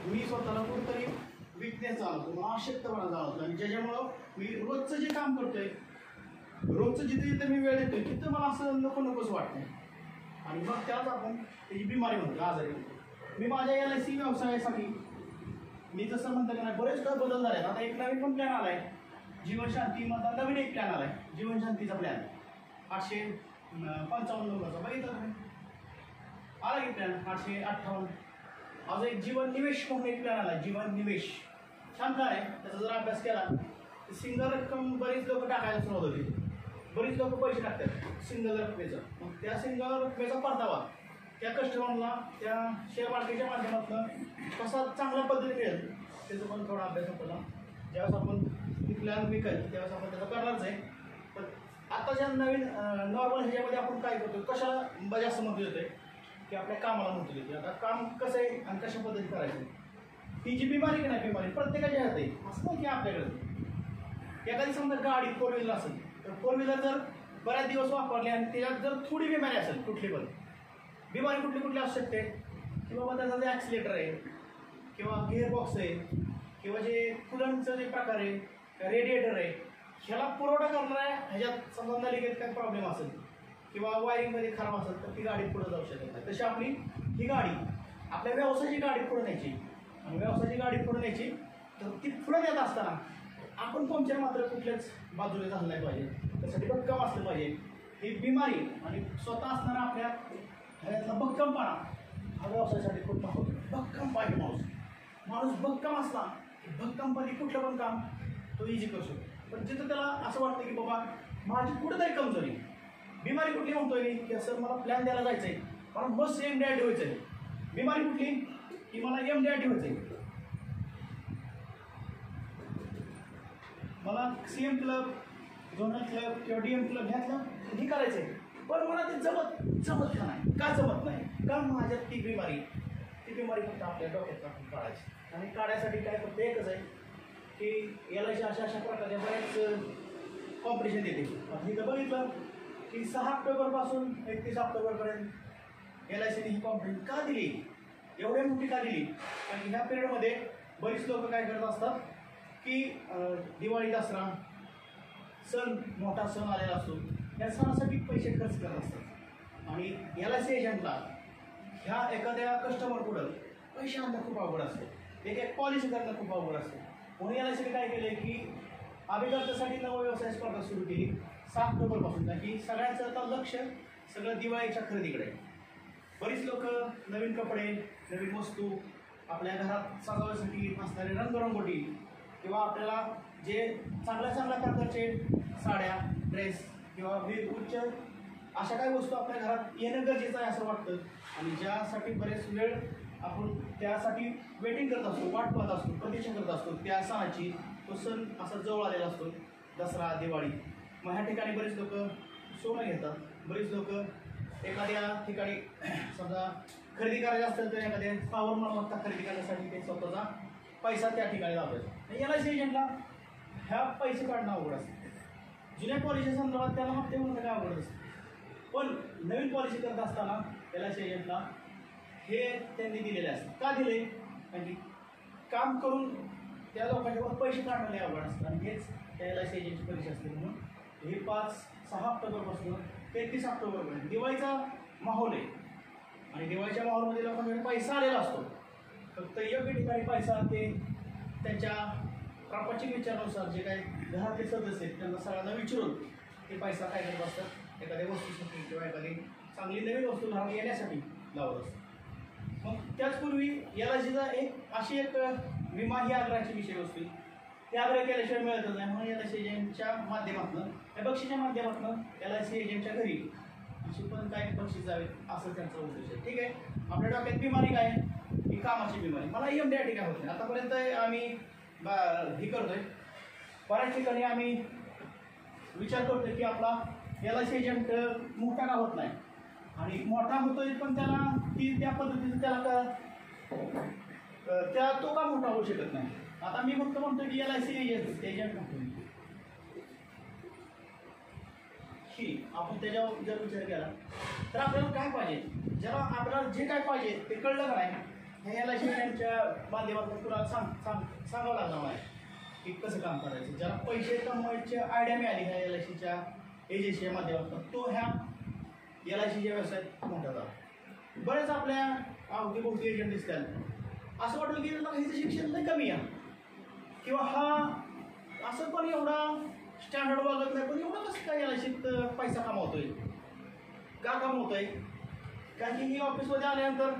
मी स्वतःला कुठेतरी विकनेस जाणवतो, मला अशक्तपणा जाणवतो आणि ज्याच्यामुळं मी रोजचं जे काम करतोय, रोजचं जिथे जिथे मी वेळ देतोय तिथं मला असं नको नकोच वाटतं आणि मग त्यालाच आपण त्याची बिमारी म्हणतो, आजारी म्हणतो. मी माझ्या LIC व्यवसायासाठी मी जसं म्हणतो की नाही बरेच काय बदल झाले आहेत. आता एक नवीन पण प्लॅन आला आहे, जीवनशांती मधला नवीन एक प्लॅन आला आहे, जीवनशांतीचा प्लॅन 855 नंबरचा. बघितलं तुम्ही आला की प्लॅन 858. आज एक जीवन निवेश म्हणून एक प्लॅन आला, जीवन निवेश. छान प्लॅन आहे, त्याचा जर अभ्यास केला सिंगल रक्कम बरीच लोक टाकायला सुरुवात होती, बरीच लोक पैसे टाकतात सिंगल रकमेचं. मग त्या सिंगल रकमेचा परतावा त्या कस्टमरला त्या शेअर मार्केटच्या माध्यमातून कसा चांगल्या पद्धतीने मिळेल त्याचा पण थोडा अभ्यास आपल्याला ज्यावेळेस आपण ती प्लॅन विकायची त्यावेळेस आपण त्याचा करणारच आहे. पण आताच्या नवीन नॉर्मल ह्याच्यामध्ये आपण काय करतो, कशाला जास्त महत्त्व देतोय की आपल्या कामाला महत्त्व देतो. आता काम कसं आहे आणि कशा पद्धतीने करायचं, ही जी बिमारी की नाही बिमारी प्रत्येकाच्या हात आहे. असं नाही की आपल्याकडे एखादी समजा गाडी 4 व्हीलर असेल तर 4 व्हीलर जर बऱ्याच दिवस वापरले आणि त्याच्यात जर थोडी बिमारी असेल कुठली पण बिमारी कुठली असू शकते की बाबा त्याचा जे ॲक्सिलेटर आहे किंवा गिअरबॉक्स आहे किंवा जे कुलंटचं जे प्रकार आहे रेडिएटर आहे ह्याला पुरवठा करणाऱ्या ह्याच्यात समजा नलिकेत काही प्रॉब्लेम असेल किंवा वायरिंगमध्ये खराब असेल तर ती गाडी पुढे जाऊ शकत नाही. तशी आपली ही गाडी आपल्या व्यवसायाची गाडी पुढे न्यायची आणि व्यवसायाची गाडी पुढे न्यायची तर ती पुढे नेत असताना आपण पंक्चर मात्र कुठल्याच बाजूला झालं नाही पाहिजे, त्यासाठी भक्कम असलं पाहिजे. ही बिमारी आणि स्वतः असणारा आपल्या ह्यातला भक्कमपणा हा व्यवसायासाठी खूप महत्त्वाचा. भक्कम पाहिजे माणूस भक्कम असला की भक्कमपणे कुठलं पण काम तो इझी करू शकतो. पण जिथं त्याला असं वाटतं की बाबा माझी कुठेतरी कमजोरी बिमारी कुठली म्हणतोय मी की असं मला प्लॅन द्यायला जायचं आहे, मला बस MD व्हायचं आहे. बिमारी कुठली की मला MD व्हायचं आहे, मला CM क्लब झोनल क्लब किंवा DM क्लब ह्यातलं हे करायचं आहे. पण मला ते जमत का नाही, का जमत नाही, का माझ्यात ती बिमारी फक्त आपल्या डोक्यात आपण काढायची आणि काढायसाठी काय फक्त एकच आहे की LIC अशा प्रकारच्या बऱ्याच कॉम्पिटिशन देते. इथं बघितलं की 6 ऑक्टोबरपासून 31 ऑक्टोबरपर्यंत LICने ही कॉम्पिटिशन का दिली, एवढ्या मोठी का दिली, कारण ह्या पिरियडमध्ये बरीच लोक काय करत असतात की दिवाळी दसरा सण मोठा सण आलेला असतो या सणासाठी पैसे खर्च करत असतात आणि LIC एजंटला ह्या एखाद्या कस्टमर पुढं पैसे आणणं खूप अवघड असते, एक पॉलिसी करणं खूप अवघड असते. म्हणून LICने काय केलं आहे की अभिकर्त्यासाठी नवं व्यवसाय स्पर्धा सुरू केली 6 ऑक्टोबरपासून, की सगळ्यांचं आता लक्ष सगळं दिवाळीच्या खरेदीकडे आहे. बरीच लोक नवीन कपडे नवीन वस्तू आपल्या घरात सजावण्यासाठी असणारे रंगरंगोटी किंवा आपल्याला जे चांगल्या प्रकारचे साड्या ड्रेस किंवा उच्च अशा काही वस्तू आपल्या घरात येणं गरजेचं आहे असं वाटतं आणि ज्यासाठी बरेच वेळ आपण त्यासाठी वेटिंग करत असतो, वाट पाहत असतो, प्रतीक्षा करत असतो त्या सणाची. तो सण असा जवळ आलेला असतो दसरा दिवाळी. मग ह्या ठिकाणी बरेच लोक सोनं घेतात, बरीच लोक एखाद्या ठिकाणी समजा खरेदी करायची असेल तर एखाद्या पावर मालमत्ता खरेदी करण्यासाठी ते स्वतःचा पैसा त्या ठिकाणी लावतात. LIC एजंटला ह्या पैसे काढणं अवघड असतं, जुन्या पॉलिसी संदर्भात त्याला हप्ते म्हणणं काय अवघड असतं. पण नवीन पॉलिसी करत असताना LIC एजंटला हे त्यांनी दिलेले असतात. का दिले, कारण की काम करून त्या लोकांच्यावर पैसे काढणे अवघड असतं आणि हेच त्या LIC एजंटची परीक्षा असते. म्हणून हे 6 ऑक्टोबरपासून 31 ऑक्टोबरपर्यंत दिवाळीचा माहोल आहे आणि दिवाळीच्या माहोलमध्ये लोकांकडे पैसा आलेला असतो. फक्त योग्य ठिकाणी पैसा ते त्यांच्या प्रापंचिक विचारानुसार जे काही घरातले सदस्य आहेत त्यांना सगळ्यांना विचारून ते पैसा काय करत असतात एखाद्या वस्तूसाठी किंवा एखादी चांगली नवीन वस्तू घरात येण्यासाठी लावत असतात. मग त्याचपूर्वी LICचा अशी एक विमा ही आग्रहाची विषय वस्तू ते आग्रह केल्याशिवाय मिळतच नाही. म्हणून LIC एजंटच्या माध्यमातून या बक्षीच्या माध्यमातून LIC एजंटच्या घरी अशी पण काही बक्षीस जावेत असं त्यांचा उद्देश आहे. ठीक आहे, आपल्या डोक्यात बिमारी काय ही कामाची बिमारी. मला MD काय होत नाही. आतापर्यंत आम्ही हे करतोय, बऱ्याच ठिकाणी आम्ही विचार करतोय की आपला LIC एजंट मोठा का होत नाही आणि मोठा होतोय पण त्याला त्या पद्धतीचं त्याला तो का मोठा होऊ शकत नाही. आता मी फक्त म्हणतो की LIC एजंट म्हणतो की आपण त्याच्यावर जर विचार केला तर आपल्याला काय पाहिजे, ज्याला आपल्याला जे काय पाहिजे ते कळलं का नाही ह्या LIC यांच्या माध्यमातून तुला सांगावं लागणार मला की कसं काम करायचं. ज्याला पैसे कमवायची आयडिया मिळाली ह्या LICच्या एजन्सीच्या माध्यमातून तो ह्या LICच्या व्यवसायात मोठा झाला. बरेच आपल्या अवतीभोवती एजंट दिसतात असं वाटेल की ह्याचं शिक्षण लय कमी आहे किंवा हा असं पण एवढा स्टँडर्ड वागत नाही पण एवढं कसं काय LICत पैसा कमावतोय का कमवतोय. कारण की ही ऑफिसमध्ये आल्यानंतर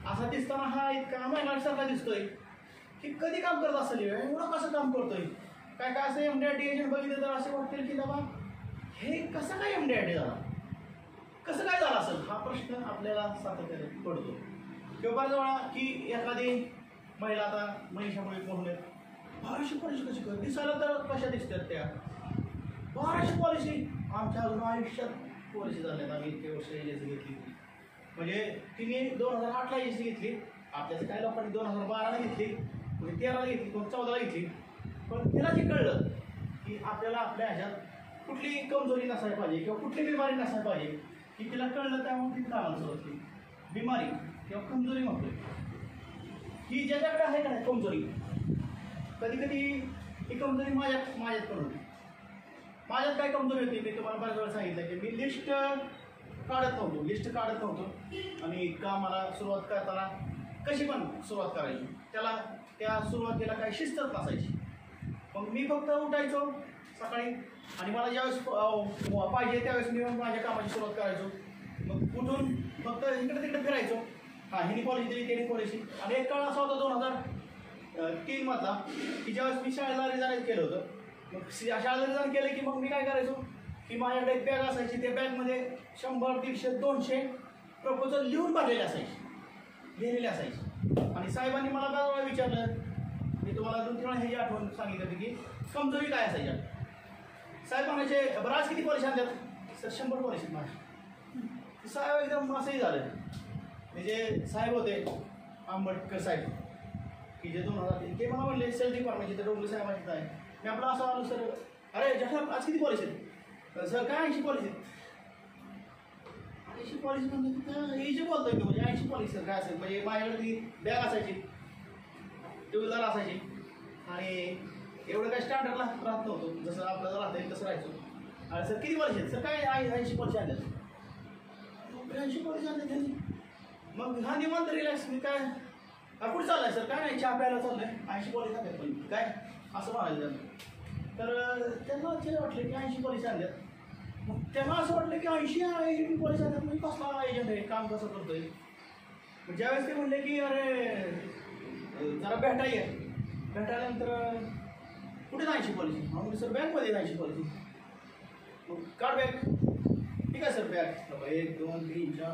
असा दिसताना हा इतका महिन्यासारखा दिसतोय की कधी काम करत असेल एवढं कसं काम करतोय. काय काय असं MD एजंट बघितलं तर असं वाटेल की बाबा हे कसं काय MD झाला कसं काय झालं असेल हा प्रश्न आपल्याला सातत्याने पडतो. किंवा बऱ्याच वेळा की एखादी महिला आता मनीषामुळे म्हणून 1200 पॉलिसी कशी करत दिसायला तर कशा दिसतात त्या 1200 पॉलिसी आमच्या अजून आयुष्यात पॉलिसी झाल्यात. आम्ही इतके वर्ष एजन्सी घेतली म्हणजे तिने 2008ला एजन्सी घेतली. आपल्याचं काही लोकांनी 2012ला घेतली कोणी 13ला घेतली कोणी 14ला घेतली. पण तिला जे कळलं की आपल्याला आपल्या ह्याच्यात कुठली कमजोरी नसायला पाहिजे किंवा कुठली बिमारी नसायला पाहिजे की तिला कळलं त्यामुळे ती कामाला सुरुवात केली. बिमारी किंवा कमजोरी म्हणतोय ही ज्याच्याकडे आहे का नाही कमजोरी कधी कधी ही कमजोरी माझ्यात पण होती. माझ्यात काय कमजोरी होती मी तुम्हाला बऱ्याच वेळा सांगितलं की मी लिस्ट काढत नव्हतो आणि कामाला सुरुवात करताना कशी पण सुरुवात करायची त्या सुरुवातीला काही शिस्तच नसायची. मग मी फक्त उठायचो सकाळी आणि मला ज्यावेळेस पाहिजे त्यावेळेस मी माझ्या कामाची सुरुवात करायचो. मग उठून फक्त इकडे तिकडे फिरायचो. हिनी पॉलिसी दिली त्यांनी पॉलिसी आणि एक काळ असा होता 2003 मधला की ज्यावेळेस मी शाळेला रिझाईन केलं होतं. मग शाळेला रिझाईन केलं की मग मी काय करायचो की माझ्याकडे एक बॅग असायची त्या बॅगमध्ये 100, 150, 200 प्रपोजल लिहून भरलेले लिहिलेले असायचे. आणि साहेबांनी मला काय विचारलं मी तुम्हाला 2-3 वेळा ह्याची आठवण सांगितलं होती की कमजोरी काय असायच्या. साहेब म्हणायचे बरं आज किती पॉलिसी आणतात सर 100 पॉलिसी माझ्या. साहेब एकदम असंही झालं म्हणजे साहेब होते आंबेडकर साहेब की जे 2003 ते मला म्हणले सेल्फ डिपार्टमेंटचे तर डोंगरे साहेबांचे आहे. मी आपला असं आलो सर अरे जठा आज किती पॉलिसी सर काय 80 पॉलिसी 80 पॉलिसी म्हणजे हे जे बोलतोय मी म्हणजे 80 पॉलिसी सर काय असेल म्हणजे माझ्याकडे ती बॅग असायची 2 व्हीलर असायची आणि एवढं काय स्टँडर्डला राहत नव्हतं जसं आपल्याला राहता येईल तसं राहायचो. आणि सर किती पॉलिसी आहेत सर काय 80 पॉलिसी आणल्या 80 पॉलिसी आणल्या त्यांनी. मग हा निवांत रिलॅक्स मी काय कुठे चाललाय सर काय नाही चहा प्यायला चाललंय 80 पॉलिसी आणल्यात पण काय असं म्हणायचं त्यांना. तर त्यांना आश्चर्य वाटले की 80 पॉलिसी आणल्यात. मग त्यांना असं वाटलं की 80 पॉलिसी आणल्यात म्हणजे कसला एजंट आहे काम कसं करतोय. ज्यावेळेस ते म्हणले की अरे जरा भेटायल्यानंतर कुठे 80 पॉलिसी म्हणजे सर बँकमध्ये 80 पॉलिसी. मग काढ बॅग ठीक आहे सर बॅग 1, 2, 3, 4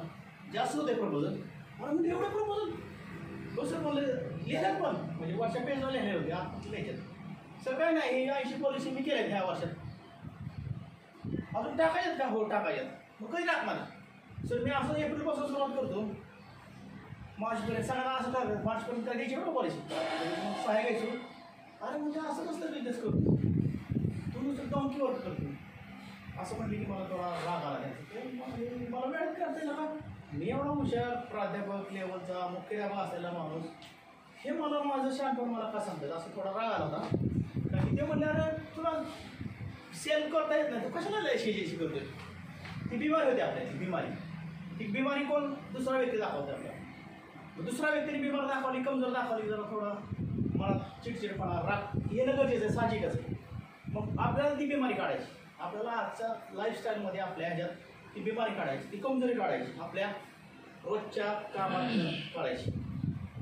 जास्त होते प्रपोजल मला म्हणजे एवढं प्रपोजल हो सर मला लिहिल्यात पण म्हणजे वर्षा पेजला लिहिले होते आता लिहायच्यात सर काय नाही हे 80 पॉलिसी मी केल्यात ह्या वर्षात अजून टाकायच्यात का हो टाकायच्यात. मग कधी टाकणार सर मी असं एप्रिलपासून सुरुवात करतो मार्चपर्यंत सगळ्यांना असं टाकत मार्चपर्यंत काय घ्यायची बरोबर पॉलिसी मग सहाय घ्यायचो. अरे म्हणजे असं कसलं बिझनेस करतो तू नुसतं डॉंकी वर्क करतो असं म्हटलं की मला थोडा राग आला द्यायचा. मला वेळात करता येईल का मी एवढा हुशार प्राध्यापक लेवलचा मुख्याध्यापक असलेला माणूस हे मला माझं शांतपण मला का सांगतात असं थोडा राग आला होता. कारण की ते म्हणले अरे तुला सेल करता येत नाही तू कशाला शेजाशी करतोय. ती बिमारी होती आपल्या ती बिमारी कोण दुसरा व्यक्ती दाखवते आपल्याला. दुसऱ्या व्यक्तीने बिमारी दाखवली कमजोर दाखवली जरा थोडं मला चिडचिडपणा राग येणं गरजेचं आहे साहजिकच आहे. मग आपल्याला ती बिमारी काढायची आपल्याला आजच्या लाईफस्टाईलमध्ये आपल्या ह्याच्यात ती बिमारी काढायची ती कमजोरी काढायची आपल्या रोजच्या कामात काढायची.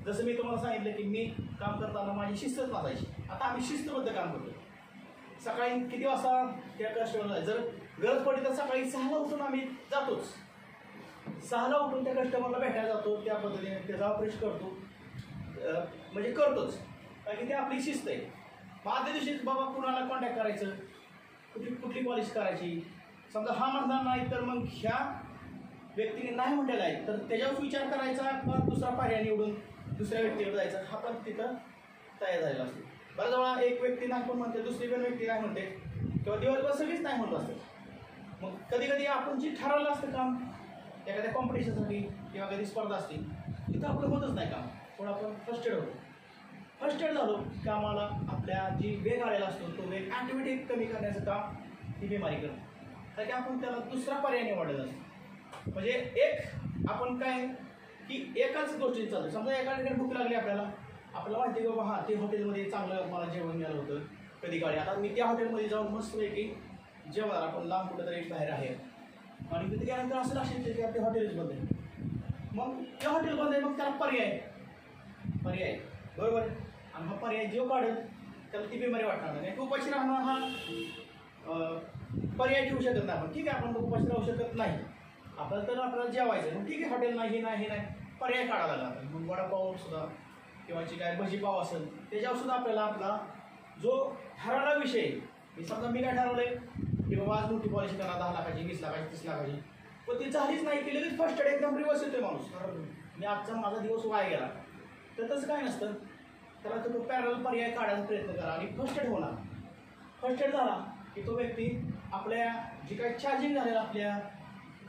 जसं मी तुम्हाला सांगितलं की मी काम करताना माझी शिस्तच नसायची. आता आम्ही शिस्तबद्ध काम करतो. सकाळी किती वाजता त्या कस्टमरला जर गरज पडली तर सकाळी 6ला उठून आम्ही जातोच. 6ला उठून त्या कस्टमरला भेटायला जातो त्या पद्धतीने त्याचा ऑपरेशन करतो म्हणजे करतोच कारण की ते आपली शिस्त आहे. मग आदल्या दिवशी बाबा कुणाला कॉन्टॅक्ट करायचं कुठली पॉलिसी करायची समजा हा म्हणणार नाही तर मग ह्या व्यक्तीने नाही म्हटलेलं आहे तर त्याच्यावर विचार करायचा किंवा दुसरा पर्याय निवडून दुसऱ्या व्यक्तीकडे जायचा हा पण तिथं तयार झालेला असतो. बऱ्याच वेळा एक व्यक्ती नाही पण म्हणते दुसरी पण व्यक्ती नाही म्हणते किंवा दिवसभर सगळीच नाही म्हणत असते. मग कधी कधी आपण जे ठरवलं असतं काम एखाद्या कॉम्पिटिशनसाठी किंवा कधी स्पर्धा असते तिथं आपलं होतच नाही काम थोडा आपण फर्स्ट एड होतो. फर्स्ट एड झालो की आम्हाला आपल्या जी वेग आलेला असतो तो वेग ॲटोमॅटिक कमी करण्याचं काम ही बिमारी करतो. कारण की आपण त्याला दुसरा पर्याय निवडलेला असतो. म्हणजे एक आपण काय की एकाच गोष्टी चालतो. समजा एका ठिकाणी भूक लागली आपल्याला माहिती आहे की बाबा हां ते हॉटेलमध्ये चांगलं मला जेवण मिळालं होतं कधी काळी. आता मी त्या हॉटेलमध्ये जाऊन मस्तपैकी जेवणार. आपण लांब कुठेतरी बाहेर आहे आणि तिथे गेल्यानंतर असं लक्षात येतं की आपले हॉटेलच बंद आहे. मग ते हॉटेल बंद आहे, मग त्याला पर्याय बरोबर आहे. आणि हा पर्याय जो काढेल त्याला ती बिमारी वाटणार नाही. उपाशी राहणं हा पर्याय ठेवू शकत नाही आपण. ठीक आहे, आपण उपाशी राहू शकत नाही, आपल्याला जेवायचं. मग ठीक आहे, हॉटेल नाही पर्याय काढावा लागला. मग वडापाव सुद्धा किंवा जी काय भजीपाव असेल त्याच्यावर सुद्धा आपल्याला आपला जो ठरवला विषय. समजा मी काय ठरवलंय की बाबा आज मोठी पॉलिसी करा 10 लाखाची 20 लाखाची 30 लाखाची, पण ती झालीच नाही की लगेच फर्स्ट एड एकदम रिवर्स येतोय माणूस. मी आजचा माझा दिवस वाया गेला. तर तसं काय नसतं. त्याला तो पॅरल पर्याय काढायचा प्रयत्न करा आणि फर्स्ट एड होणार. फर्स्ट एड झाला की तो व्यक्ती आपल्या जी काही चार्जिंग झालेला आपल्या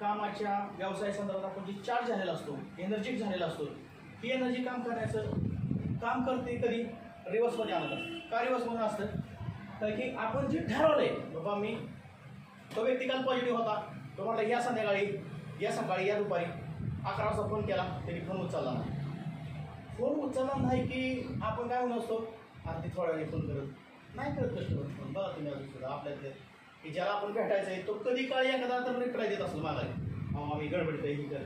कामाच्या व्यवसाय संदर्भात आपण जी चार्ज झालेला असतो, एनर्जिक झालेला असतो, ही एनर्जी काम काम करते कधी रिवर्समध्ये आणत असतं. का रिवर्समध्ये असतं? तर की आपण जे ठरवलंय बाबा मी तो व्यक्ती काल पॉझिटिव्ह होता, तो म्हटलं या संध्याकाळी या सकाळी या दुपारी 11 वाजता फोन केला तरी फोन उचलला नाही. फोन उचलला नाही की आपण काय म्हणून असतो अगदी थोड्या वेळी फोन करत कस्टमर फोन. बघा तुम्ही अजून सुद्धा आपल्यातले की ज्याला आपण भेटायचं आहे तो कधी काळी एखादा तर रिप्लाय देत असतो मागायला आम्ही गडबडीत आहे ही कर.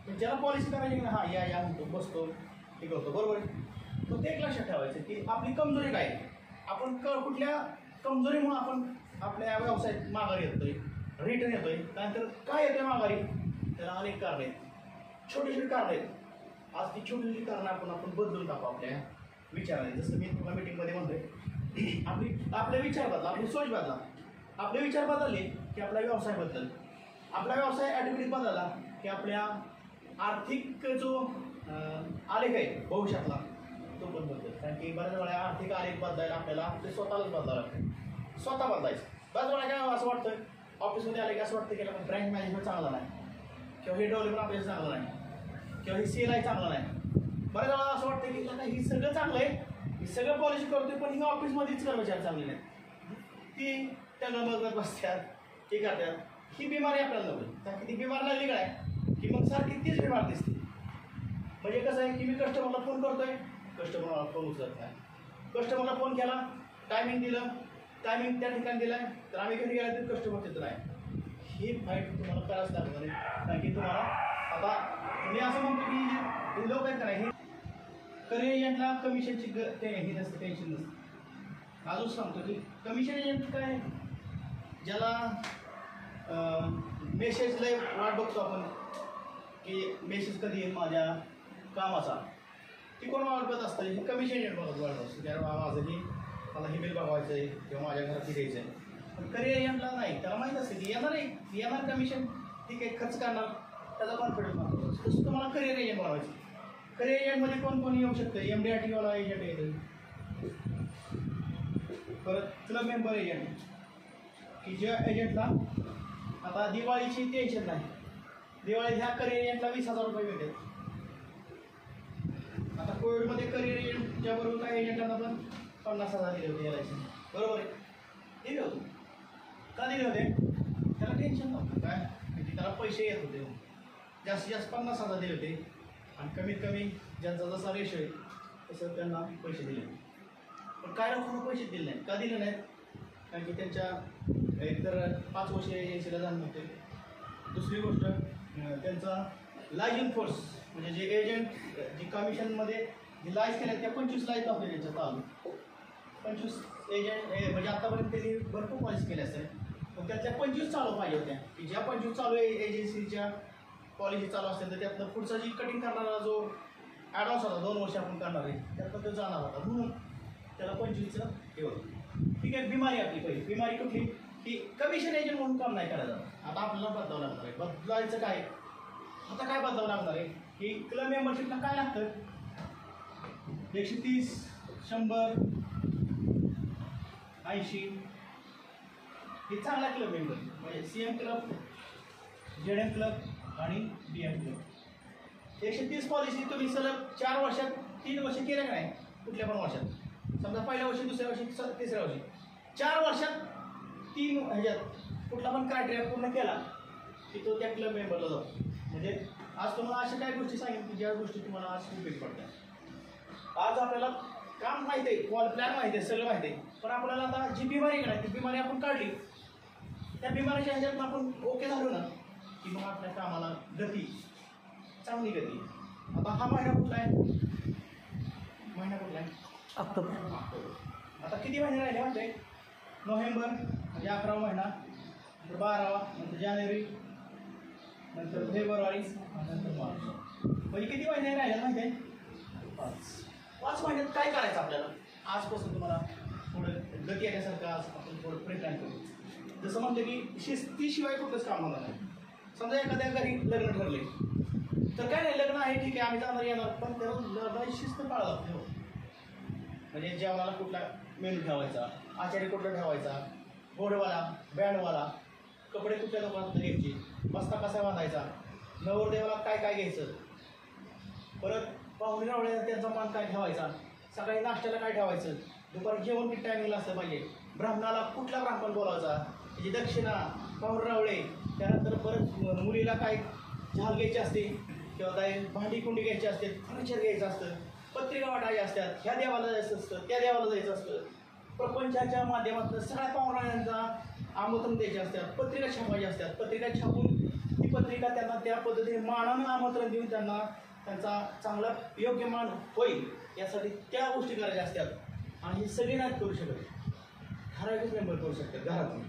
पण ज्याला पॉलिसी करायची की हां या म्हणतो बसतो हे करतो बरोबर आहे. तो ते एक लक्षात ठेवायचं की आपली कमजोरी काय आहे. आपण कुठल्या कमजोरीमुळे आपण आपल्या व्यवसायात माघारी येतोय, रिटर्न येतोय. त्यानंतर काय येतोय माघारी, त्याला अनेक कारणं आहेत, छोटी कारणं आहेत. आज ती छोटी कारणं आपण बदलून टाकू आपल्या विचाराने. जसं मी तुम्हाला मीटिंगमध्ये म्हणतोय आपले विचार बदला, आपली सोच बदला. आपले विचार बदलले की आपला व्यवसाय बदल, आपला व्यवसाय ॲटोमॅटिक बदलला की आपल्या आर्थिक जो आलेख आहे भविष्यातला तो पण बदलेल. कारण की बऱ्याच वेळा आर्थिक आलेख बदलायला आपल्याला ते स्वतःलाच बदलावं लागतं. स्वतः बदलायचं. बऱ्याच वेळा काय असं वाटतं ऑफिसमध्ये आले की असं वाटतं की ब्रँच मॅनेजमेंट चांगला नाही किंवा हे डेव्हलपमेंट आपल्याला चांगलं नाही किंवा हे CLI चांगलं नाही. बऱ्याच वेळा असं वाटतं की आता ही सगळं चांगलं आहे, ही सगळं पॉलिसी करतोय, पण ही ऑफिसमध्येच कर्मचारी चांगले नाहीत. ती त्यांना बघत बसतात, ते करतात. ही बिमारी आपल्याला नको. कारण की ती बिमारी लागली काय की मग सारखी तीच बिमारी दिसते. म्हणजे कसं आहे की मी कस्टमरला फोन करतोय, कस्टमरला फोन उचलत नाही. कस्टमरला फोन केला, टायमिंग दिलं, टायमिंग त्या ठिकाणी दिला तर आम्ही घरी गेला तरी कस्टमर तिथं नाही. ही फाईट तुम्हाला करायच लागणार आहे. कारण की तुम्हाला आता मी असं म्हणतो की लोक आहेत का नाही, करिअर एजंटला कमिशनची हे नसतं, टेन्शन नसतं. अजून सांगतो की कमिशन एजंट काय, ज्याला मेसेज लय वाट बघतो आपण की मेसेज कधी येईल माझ्या कामाचा, ती कोण वाट बघत असतं, हे कमिशन एजंट बघत वाट असतं. त्यामुळे माझं ही मला ही बिल बघवायचं आहे किंवा माझ्या घरात द्यायचं आहे. पण करिअर एजंटला नाही, त्याला माहीत असतं की येणार कमिशन, ठीक आहे खर्च करणार, त्याचा कॉन्फिडन्स मागतो. तसं तुम्हाला करिअर एजंट बनवायचं. करिअर एजंटमध्ये कोण येऊ शकतं, MDRTवाला एजंट येतं, परत क्लब मेंबर एजंट की ज्या एजंटला आता दिवाळीची टेन्शन नाही, दिवाळीत ह्या करिअर एजंटला 20,000 रुपये मिळतात. आता कोविडमध्ये करिअर एजंटच्या बरोबर काही एजंटांना पण 50,000 दिले होते LIC बरोबर आहे. दिले होते का दिले होते, त्याला टेन्शन नव्हतं काय, म्हणजे त्याला पैसे येत होते. जास्तीत जास्त 50,000 दिले होते आणि कमीत कमी ज्यांचा जसा रेशो आहे तसं त्यांना पैसे दिले. पण काय लोकांना पैसे दिले नाहीत. का दिले नाहीत, कारण की त्यांच्या एकतर 5 वर्ष एजन्सीला जाणं होते. दुसरी गोष्ट त्यांचा लायझन फोर्स म्हणजे जे एजंट जी कमिशनमध्ये जे लाईज केल्या त्या 25 लाईज नव्हते त्यांच्या चालू. 25 एजंट म्हणजे आतापर्यंत त्यांनी भरपूर पॉलिसी केल्या असेल, पण त्यातल्या 25 चालू पाहिजे होत्या की ज्या 25 चालू एजन्सीच्या पॉलिसी चालू असेल तर त्यातनं पुढचा जी कटिंग करणारा जो ॲडव्हान्स होता 2 वर्ष आपण करणार आहे त्यातनं तो जाणार होता, म्हणून त्याला 25चं हे होतं. ठीक आहे. बिमारी आपली पहिली बिमारी कुठली की कमिशन एजंट म्हणून काम नाही करायचं. आता आपल्याला बदलावं लागणार आहे. बदलायचं काय, आता काय बदलावं लागणार आहे की क्लब मेंबरशिपला काय लागतं, 130, 100, 80 हे चांगला क्लब मेंबर म्हणजे CM क्लब, ZM क्लब आणि DM क्लब. 130 पॉलिसी तुम्ही सलग 4 वर्षात 3 वर्ष केलं का नाही कुठल्या पण वर्षात, समजा पहिल्या वर्षी, दुसऱ्या वर्षी, तिसऱ्या वर्षी, 4 वर्षात 3 ह्याच्यात कुठला पण क्रायटेरिया पूर्ण केला की तो त्या क्लब मेंबरला जातो. म्हणजे आज तुम्हाला अशा काही गोष्टी सांगितल्या की ज्या गोष्टी तुम्हाला आज उपयोग पडतात. आज आपल्याला काम माहिती आहे, प्लॅन माहिती आहे, सगळं माहिती आहे, पण आपल्याला आता जी बिमारी का नाही ती बिमारी आपण काढली, त्या बिमारीच्या ह्याच्यातून आपण ओके झालो ना की मग आपल्या कामाला गती, चांगली गती. आता हा महिना कुठला आहे, महिना कुठला आहे, ऑक्टोबर. आता किती महिने राहिले म्हणते, नोव्हेंबर म्हणजे 11वा महिना, नंतर 12वा, नंतर जानेवारी, नंतर फेब्रुवारी, नंतर मार्च. म्हणजे किती महिने राहिले माहिती आहे, 5 महिन्यात काय करायचं आपल्याला. आजपासून तुम्हाला थोडं गती येण्यासारखं आज आपण थोडं प्रयत्न करू. जसं म्हणते की शिस्तीशिवाय कुठलंच काम होणार नाही. समजा एखाद्या घरी लग्न ठरले तर काय नाही, लग्न आहे ठीक आहे आम्ही जाणार येणार, पण त्याला लग्नाची शिस्त पाळायला लागते. हो, म्हणजे जेवणाला कुठला मेनू ठेवायचा, आचारी कुठला ठेवायचा, घोडवाला, बँडवाला, कपडे कुठल्या लोकांना घ्यायचे, बस्ता कसा बांधायचा, नवरदेवाला काय काय घ्यायचं, परत पाहुणे रावळे त्यांचा मान काय ठेवायचा, सकाळी नाश्त्याला काय ठेवायचं, दुपारी जेवण किती टायमिंगला असलं पाहिजे, ब्राह्मणाला कुठला ब्राह्मण बोलायचा, त्याची दक्षिणा, पाहुणे रावळे, त्यानंतर परत मुलीला काय झाल घ्यायची असते किंवा काय भांडी कुंडी घ्यायची असते, फर्निचर घ्यायचं असतं, पत्रिका वाटायच्या असतात, ह्या देवाला जायचं असतं, त्या देवाला जायचं असतं, प्रपंचाच्या माध्यमातून सगळ्या पाहुण्यांचा आमंत्रण द्यायचे असतात, पत्रिका छापायच्या असतात, पत्रिका छापून ती पत्रिका त्यांना त्या पद्धतीने मानानं आमंत्रण देऊन त्यांना त्यांचा चांगला योग्य मान होईल यासाठी त्या गोष्टी करायच्या असतात. आणि हे सगळे नाहीत करू शकत, ठराविक मेंबर करू शकतात घरातून.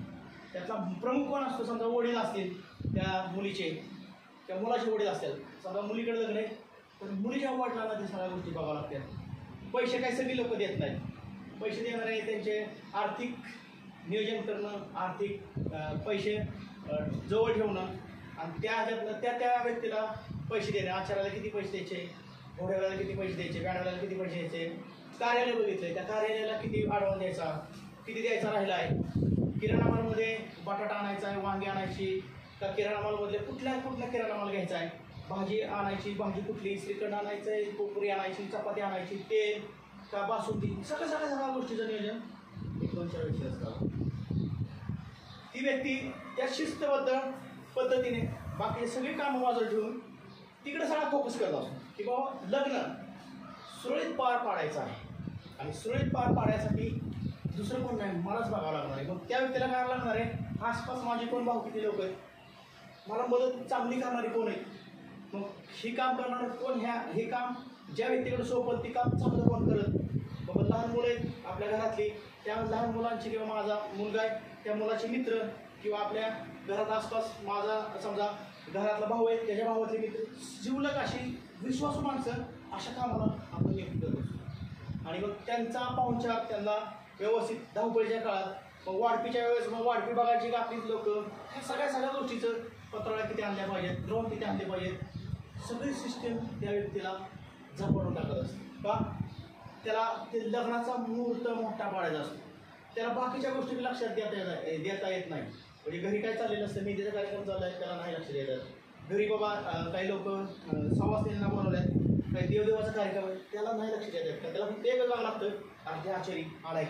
त्यातला प्रमुख कोण असतो, समजा वडील असतील त्या मुलीचे, त्या मुलाचे वडील असतात, समजा मुलीकडे लग्न आहे तर मुलीच्या वडिलांना ते सगळ्या गोष्टी बघाव्या लागतात. पैसे काही सगळी लोक देत नाहीत, पैसे देणारे त्यांचे आर्थिक नियोजन करणं, आर्थिक पैसे जवळ ठेवणं आणि त्या ह्याच्यातनं त्या व्यक्तीला पैसे देणे, आचार्याला किती पैसे द्यायचे, घोड्याला किती पैसे द्यायचे, बँडवाल्याला किती पैसे द्यायचे, कार्यालय बघितलं त्या कार्यालयाला किती ॲडव्हान्स द्यायचा, किती द्यायचा राहिला आहे, किराणा मालमध्ये बटाटा आणायचा आहे, वांगी आणायची का, किराणा मालमधले कुठला किराणा माल घ्यायचा आहे, भाजी आणायची, भाजी कुठली, श्रीखंड आणायचं आहे, कोपरी आणायची, चपाती आणायची, तेल का बासुंदी, सगळ्या गोष्टीचं नियोजन 1-2 व्यक्ती असतात. ती व्यक्ती त्या शिस्तबद्ध पद्धतीने बाकी सगळी कामं बाजूला ठेवून तिकडे सगळा फोकस करत असतो की बाबा लग्न सुरळीत पार पाडायचं आहे. आणि सुरळीत पार पाडण्यासाठी दुसरं कोण नाही, मलाच बघावं लागणार आहे. मग त्या व्यक्तीला काय लागणार आहे, आसपास माझे कोण भाऊ किती लोक आहेत, मला मदत चांगली करणारी कोण आहे, मग हे काम करणारं कोण, हे काम ज्या व्यक्तीकडे सोपल ती काम चांगलं कोण करत. बाबा लहान मुलं आहेत आपल्या घरातली, त्या लहान मुलांची किंवा माझा मुलगा आहे त्या मुलाचे मित्र किंवा आपल्या घरात आसपास माझा समजा घरातला भाऊ आहे त्याच्या भावातले मित्र, जीवलग अशी विश्वासू माणसं अशा कामाला आपण नियुक्त करतो. आणि मग त्यांचा पाहुणचार त्यांना व्यवस्थित धावपळीच्या काळात मग वाढपीच्या वेळेस मग वाढपी बघायची का आपलीच लोक, ह्या सगळ्या गोष्टीचं पत्राळ्या किती आणल्या पाहिजेत, ड्रोन किती आणले पाहिजेत, सगळी सिस्टीम त्या व्यक्तीला झपाटून टाकत असते. का त्याला ते लग्नाचा मुहूर्त मोठा पाडायचा असतो, त्याला बाकीच्या गोष्टी लक्षात देता येत नाही. म्हणजे घरी काय चाललेलं असतं, मेहंदीचा कार्यक्रम चालला आहे त्याला नाही लक्ष देतात, घरी बाबा काही लोक सवासनींना बोलवले आहेत, काही देवदेवाचा कार्यक्रम आहे त्याला नाही लक्ष देत आहेत, त्याला फक्त एकच जावं लागतं, अर्ध्या आचारी आलाय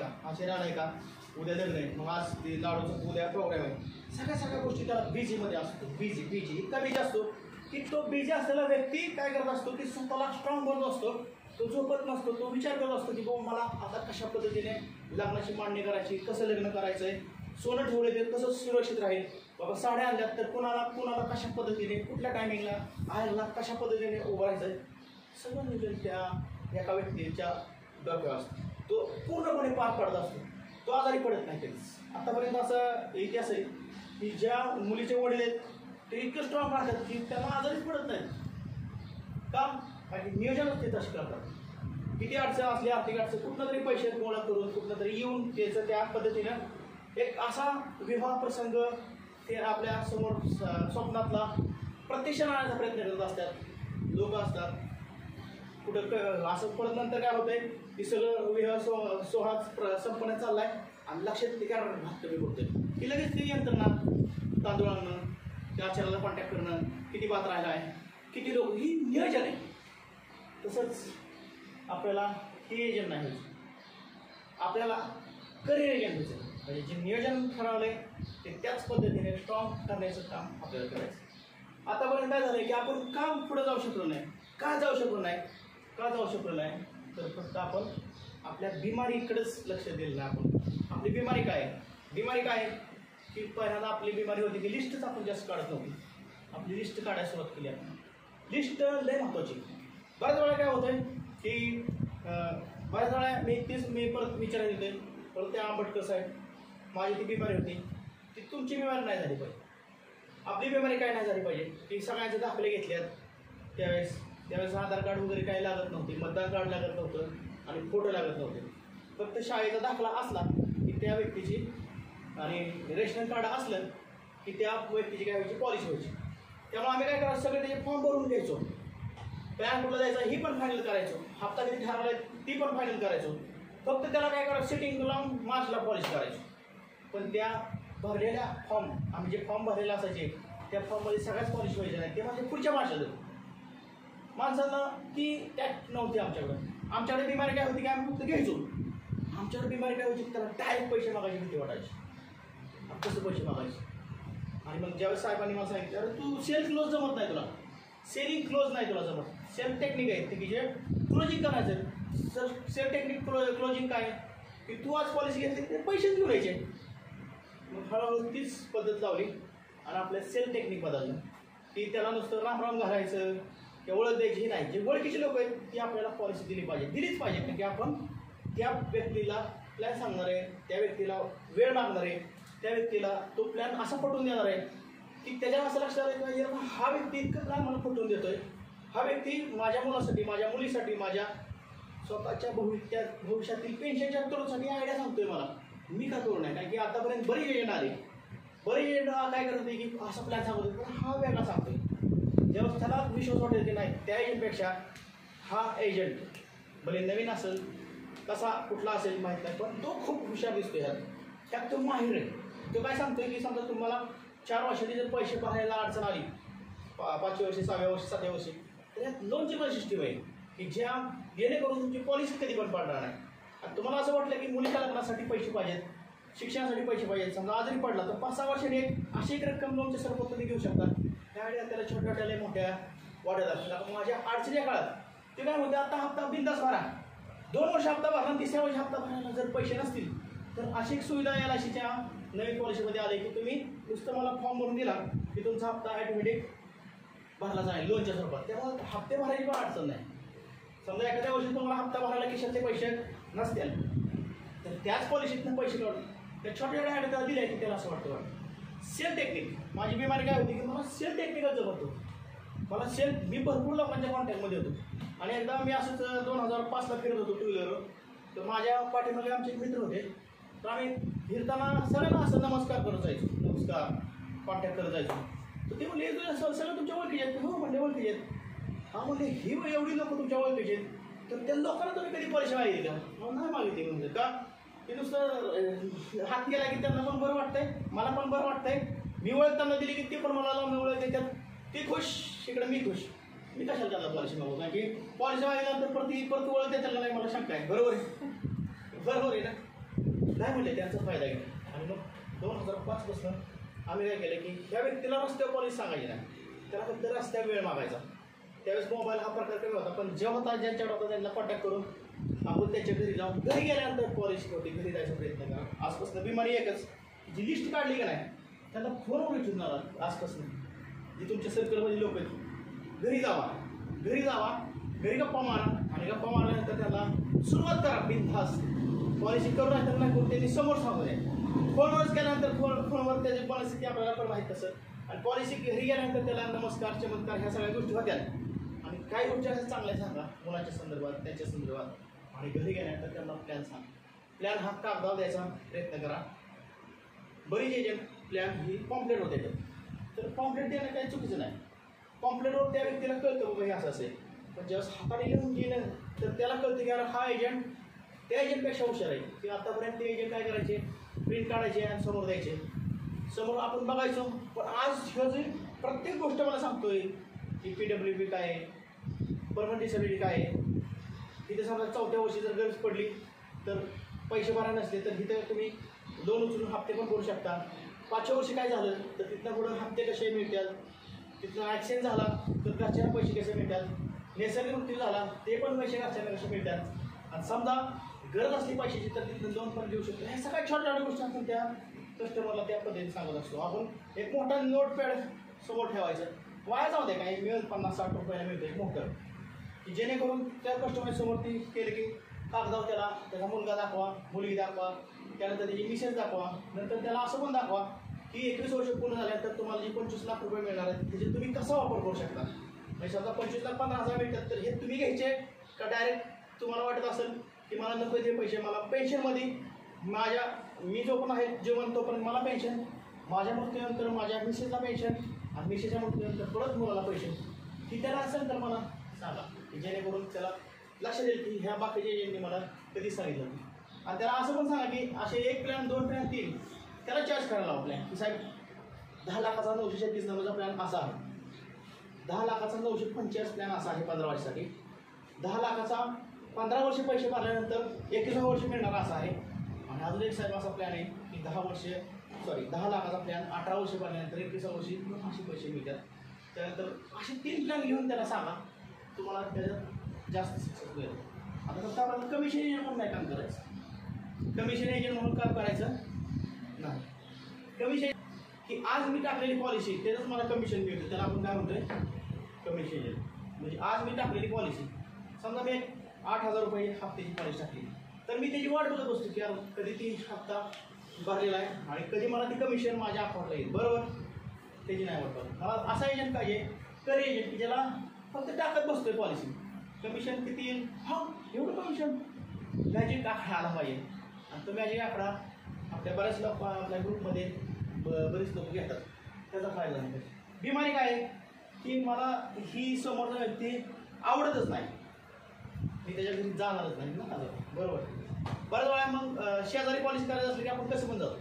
का, उद्या लग्न आहे, मग आज ते लाडूचं उद्या प्रोग्राम आहे, सगळ्या गोष्टी त्याला बिझीमध्ये असतो. बिझी इतका बिझी असतो की तो बिझी असलेला व्यक्ती काय करत असतो की स्वतःला स्ट्रॉंग बनत असतो, तो झोपत नसतो, तो विचार करत असतो की बाबा मला आता कशा पद्धतीने लग्नाची मांडणी करायची, कसं लग्न करायचं आहे, सोनं ठेवले ते कसं सुरक्षित राहील, बाबा साड्या आणल्यात तर कुणाला कशा पद्धतीने कुठल्या टायमिंगला आयला कशा पद्धतीने उभं राहायचं आहे, सगळं नियोजन त्या एका व्यक्तीच्या डोक्यावर असतो. तो पूर्णपणे पार पडत असतो, तो आजारी पडत नाही कधीच. आतापर्यंत असं इतिहास आहे की ज्या मुलीचे वडील आहेत ते इतकं स्ट्रॉंग राहतात की त्यांना आजारीच पडत नाही. का कारण नियोजनच ते तसे करतात. किती अडचण असली, आर्थिक अडचण, कुठनं तरी पैसे गोळा करून कुठनं तरी येऊन त्याचं त्या पद्धतीनं एक असा विवाह प्रसंग ते आपल्या समोर स्वप्नातला प्रत्यक्ष आणण्याचा प्रयत्न करत असतात लोक असतात. कुठं असं परत नंतर काय होतंय की सगळं विवाह सोहळा संपण्यात चाललाय आणि लक्षात ते काय भात कमी करतोय की लगेच ती यंत्रणा तांदूळ आणणं, त्या आचाराला कॉन्टॅक्ट करणं, किती भात राहिला आहे, किती लोक, ही नियोजन आहे. तसंच आपल्याला हे एजंट नाही व्हायचं, आपल्याला करिअर एजंट व्हायचं. म्हणजे जे नियोजन ठरवलंय ते त्याच पद्धतीने स्ट्रॉंग करण्याचं काम आपल्याला करायचं. आतापर्यंत काय झालं की आपण का पुढे जाऊ शकलो नाही, का जाऊ शकलो नाही तर फक्त आपण आपल्या बिमारीकडेच लक्ष दिलं नाही. आपण आपली बिमारी काय आहे की पहिल्यांदा आपली बिमारी होती की लिस्टच आपण जास्त काढत नव्हती. आपली लिस्ट काढायला सुरुवात केली आपण. लिस्ट लय महत्त्वाची. बऱ्याच वेळा काय होतंय की बऱ्याच वेळा मी परत विचारायला येतोय परत त्या आंबटकर साहेब, माझी ती बिमारी होती ती तुमची बिमारी नाही झाली पाहिजे. आपली बिमारी काय नाही झाली पाहिजे की सगळ्यांचे दाखले घेतल्यात त्यावेळेस आधार कार्ड वगैरे काही लागत नव्हते, मतदान कार्ड लागत नव्हतं आणि फोटो लागत नव्हते. फक्त शाळेचा दाखला असला की त्या व्यक्तीची आणि रेशन कार्ड असलं की त्या व्यक्तीची काय व्हायची, पॉलिसी व्हायची. त्यामुळे आम्ही काय करायचं, सगळे त्याचे फॉर्म भरून घ्यायचो, पॅन कुठला जायचं ही पण फायनल करायचो, हप्ता किती ठरवला ती पण फायनल करायचो. फक्त त्याला काय करायचं, सिटिंग लावून मार्चला पॉलिसी करायचो. पण त्या भरलेल्या फॉर्म आम्ही जे फॉर्म भरलेले असायचे त्या फॉर्ममध्ये सगळ्याच पॉलिसी व्हायचे नाही, ते म्हणजे पुढच्या माणसाला ती टॅक्ट नव्हती आमच्याकडे बिमारी काय होती की आम्ही फक्त घ्यायचो. आमच्याकडे बिमारी काय होती त्याला डायरेक्ट पैसे मागायची भीती वाटायची, कसं पैसे मागायचे. आणि मग ज्यावेळेस साहेबांनी मला सांगितलं अरे तू सेल क्लोज जमत नाही, तुला सेलिंग क्लोज नाही तुला जमत, सेल टेक्निक आहे की जे क्लोजिंग करायचं. सर सेल टेक्निक क्लोजिंग काय की तू आज पॉलिसी घेतली ते पैसेच घेऊन यायचे. मग हळूहळू तीच पद्धत लावली आणि आपल्या सेल टेक्निक बदललं की त्याला नुसतं राम घालायचं, ते ओळख द्यायची नाही. जे ओळखीचे लोक आहेत ती आपल्याला पॉलिसी दिलीच पाहिजे. कारण की आपण त्या व्यक्तीला प्लॅन सांगणार आहे, त्या व्यक्तीला वेळ मागणार आहे, त्या व्यक्तीला तो प्लॅन असा पटवून देणार आहे की त्याच्या असं लक्षात आलं पाहिजे हा व्यक्ती इतकं प्लॅन मला पटवून देतोय, हा व्यक्ती माझ्या मुलासाठी, माझ्या मुलीसाठी, माझ्या स्वतःच्या भविष्यातील पेन्शनच्या तरुणासाठी आयडिया सांगतोय मला, मी का करू नये. कारण की आतापर्यंत बरीच एजंट आले, काय करत नाही की असा प्लॅन सांगतोय पण हा वेगळा सांगतोय. जेव्हा त्याला विश्वास वाटेल की नाही त्या एजंटपेक्षा हा एजंट भले नवीन असेल कसा कुठला असेल माहीत नाही पण तो खूप हुशार दिसतो त्यात तो माहीर आहे. तो काय सांगतोय की समजा तुम्हाला 4 वर्षांनी जर पैसे भरायला अडचण आली 5व्या वर्षी 6व्या वर्षी 7व्या वर्षी तर यात लोनची पण सिस्टीम आहे की ज्या जेणेकरून तुमची पॉलिसी कधी पण पडणार नाही. आणि तुम्हाला असं वाटलं की मुलीच्या लग्नासाठी पैसे पाहिजेत, शिक्षणासाठी पैसे पाहिजेत, समजा आजारी पडला तर 5-6 वर्षांनी अशी एक रक्कम लोनच्या सर्व तुम्ही घेऊ शकता. त्यावेळी त्याला छोट्या मोठ्या वाढत असतात. माझ्या अडचणीच्या काळात ते काय म्हणते आता हप्ता बिंदास भरा, 2 वर्ष हप्ता भरला, 3ऱ्या वर्षी हप्ता भरायला जर पैसे नसतील तर अशी एक सुविधा या LICच्या नवीन पॉलिसीमध्ये आली की तुम्ही नुसतं मला फॉर्म भरून दिला की तुमचा हप्ता ॲटोमॅटिक भरला जाईल लोनच्या स्वरूपात. त्यामुळे हप्ते भरायची पण अडचण नाही. समजा एखाद्या वर्षी तुम्हाला हप्ता भरायला खिशातले पैसे नसतील तर त्याच पॉलिसीतनं पैसे काढून त्या छोट्या ॲडला दिल्या की त्याला असं वाटतं सेल टेक्निक. माझी बिमारी काय होती की मला सेल टेक्निकच जमत होतं. मला मी भरपूर लोकांच्या कॉन्टॅक्टमध्ये होतो. आणि एकदा मी असंच 2005ला फिरत होतो 2 व्हीलरवर. तर माझ्या पाठीमागे आमचे मित्र होते. तर आम्ही फिरताना सगळ्यांना असं नमस्कार करत जायचो, नमस्कार कॉन्टॅक्ट करत जायचो. तर ते म्हणले सगळं तुमच्या ओळखीचे आहेत. हो म्हणले ओळखीचे आहेत. हा म्हणले ही एवढी लोक तुमच्या ओळखीचे आहेत तर त्या लोकांना तुम्ही कधी पैसे मागितले का? नाही मागितले. म्हणजे का ते नुसतं हात गेला की त्यांना पण बरं वाटतंय, मला पण बरं वाटतंय. मी ओळखताना दिली की ते पण मला लावून ओळख देतात, ते खुश, इकडे मी खुश. मी कशाला त्यांना पॉलिसी मागू? कारण की पॉलिसी मागितल्यानंतर परत ओळख देताना नाही मला शंका आहे. बरोबर आहे ना? नाही म्हणले त्यांचा फायदा घेतला. आणि मग 2005पासून आम्ही काय केलं की ह्या व्यक्तीला रस्त्यावर पॉलिसी सांगायची नाही, त्याला फक्त रस्त्यावर वेळ मागायचा. त्यावेळेस मोबाईल हा प्रकार कमी होता पण जेव्हा होता ज्यांच्याकडे होता त्यांना कॉन्टॅक्ट करून आपण त्याच्या घरी जाऊन घरी गेल्यानंतर पॉलिसी होती, घरी जायचा प्रयत्न करा. आजपासून बिमारी एकच जी लिस्ट काढली का नाही त्यांना फोनवर विचारणार आजपासून जी तुमच्या सर्कलमध्ये लोक आहेत घरी जावा, घरी गप्पा मारा आणि गप्पा मारल्यानंतर त्याला सुरुवात करा बिनधास्त. पॉलिसी करू नाही तर नाही त्यांनी समोर सांगू नये. फोनवरच केल्यानंतर फोनवर त्याची पॉलिसी आपल्याला पण माहीत असेल. आणि पॉलिसी घरी गेल्यानंतर त्याला नमस्कार चमत्कार ह्या सगळ्या गोष्टी होत्या. आणि काही गोष्टी असं चांगल्या सांगा मुलाच्या संदर्भात त्यांच्या संदर्भात. आणि घरी गेल्यानंतर त्यांना प्लॅन सांग. प्लॅन हा कागदावर द्यायचा प्रयत्न करा. बरीच एजंट प्लॅन ही पॉम्पलेट होते तर पॉम्पलेट देणं काही चुकीचं नाही. पॉम्पलेटवर त्या व्यक्तीला कळतं बाबा हे असं असेल. पण ज्यावेळेस हाताने लिहून गेलं तर त्याला कळतं की हा एजंट त्या एजंटपेक्षा हुशार आहे. की आतापर्यंत ते एजंट काय करायचे, प्रिंट काढायचे आणि समोर द्यायचे, समोर आपण बघायचो. पण आज ह्यो जे प्रत्येक गोष्ट मला सांगतोय की PWB काय आहे, परमनंट डिसेबिलिटी काय आहे, तिथे समजा 4थ्या वर्षी जर गरज पडली तर पैसे भरा नसले तर तिथं तुम्ही लोन उचलून हप्ते पण भरू शकता. 5व्या वर्षी काय झालं तर तिथनं पुढं हप्ते कसे मिळतात, तिथनं ॲक्सिडेंट झाला तर घरच्यांना पैसे कसे मिळतात, नैसर्गिक मृत्यू झाला ते पण पैसे घरच्यांना कसे मिळतात, आणि समजा गरज असली पैशाची तर तिथनं लोन पण देऊ शकतो. ह्या सगळ्या छोट्या छोट्या गोष्टी आपण त्या कस्टमरला त्या पद्धतीने सांगत असतो. आपण एक मोठा नोटपॅड समोर ठेवायचं, वाया जाऊ दे काही मिळेल 50-60 रुपयाला मिळतं एक मोठं, की जेणेकरून त्या कस्टमर समोर ती केलं की कागदावर त्याला त्याचा मुलगा दाखवा, मुलगी दाखवा, त्यानंतर त्याची मिसेस दाखवा, नंतर त्याला असं पण दाखवा की 21 वर्ष पूर्ण झाल्यानंतर तुम्हाला जे 25 लाख रुपये मिळणार आहेत त्याचे तुम्ही कसा वापर करू शकता. म्हणजे समजा 25,15,000 मिळतात तर हे तुम्ही घ्यायचे का डायरेक्ट तुम्हाला वाटत असेल की मला नको ते पैसे, मला पेन्शनमध्ये मी जो पण आहे जीवन तोपर्यंत मला पेन्शन, माझ्या मृत्यूनंतर माझ्या मिसेसला पेन्शन, आणि मिसेसच्या मृत्यूनंतर परत मुलाला पेन्शन, की त्याला असेल तर मला सांगा की जेणेकरून त्याला लक्ष देईल की ह्या बाकीच्या एजंटनी मला कधी सांगितलं. आणि त्याला असं पण सांगा की असे 1 प्लॅन 2 प्लॅन 3 त्याला चार्ज करायला लावा प्लॅन, की साहेब 10 लाखाचा 936 नंबरचा प्लॅन असा आहे, 10 लाखाचा 945 प्लॅन असा आहे 15 वर्षासाठी, 10 लाखाचा 15 वर्ष पैसे भरल्यानंतर 21व्या वर्षी मिळणार असा आहे, आणि अजून एक साहेब असा प्लॅन आहे की 10 लाखाचा प्लॅन 18 वर्ष भरल्यानंतर 21व्या वर्षी असे पैसे मिळतात. त्यानंतर असे 3 प्लॅन घेऊन त्याला सांगा, तुम्हाला त्याच्यात जास्त सक्सेस मिळेल. आता फक्त आपल्याला कमिशन एजंट म्हणून नाही काम करायचं, कमिशन एजंट म्हणून काम करायचं नाही. कमिशन की आज मी टाकलेली पॉलिसी त्याचंच मला कमिशन मिळतं, त्याला आपण काय म्हणतोय कमिशन एजंट. म्हणजे आज मी टाकलेली पॉलिसी, समजा मी 8,000 रुपये हप्त्याची पॉलिसी टाकली तर मी त्याची वाट बघत असतो की यार कधी ती हप्ता भरलेला आहे आणि कधी मला ती कमिशन माझ्या अकाउंटला येईल, बरोबर. त्याची नाही वाट बघत. मला असा एजंट पाहिजे, कर एजंट की ज्याला फक्त टाकत बसतोय पॉलिसी, कमिशन किती येईल, हा एवढं कमिशन, मॅजिक आकडा आला पाहिजे. आणि तो मॅजिक आकडा आपल्या बऱ्याच लोक आपल्या ग्रुपमध्ये बरेच लोक घेतात, त्याचा फायदा नाही. बिमारी काय आहे की मला ही समोरचा व्यक्ती आवडतच नाही, मी त्याच्या घरी जाणारच नाही ना, बरोबर. बऱ्याच वेळा मग शेजारी पॉलिसी करायची असली की आपण कसं पण जातो,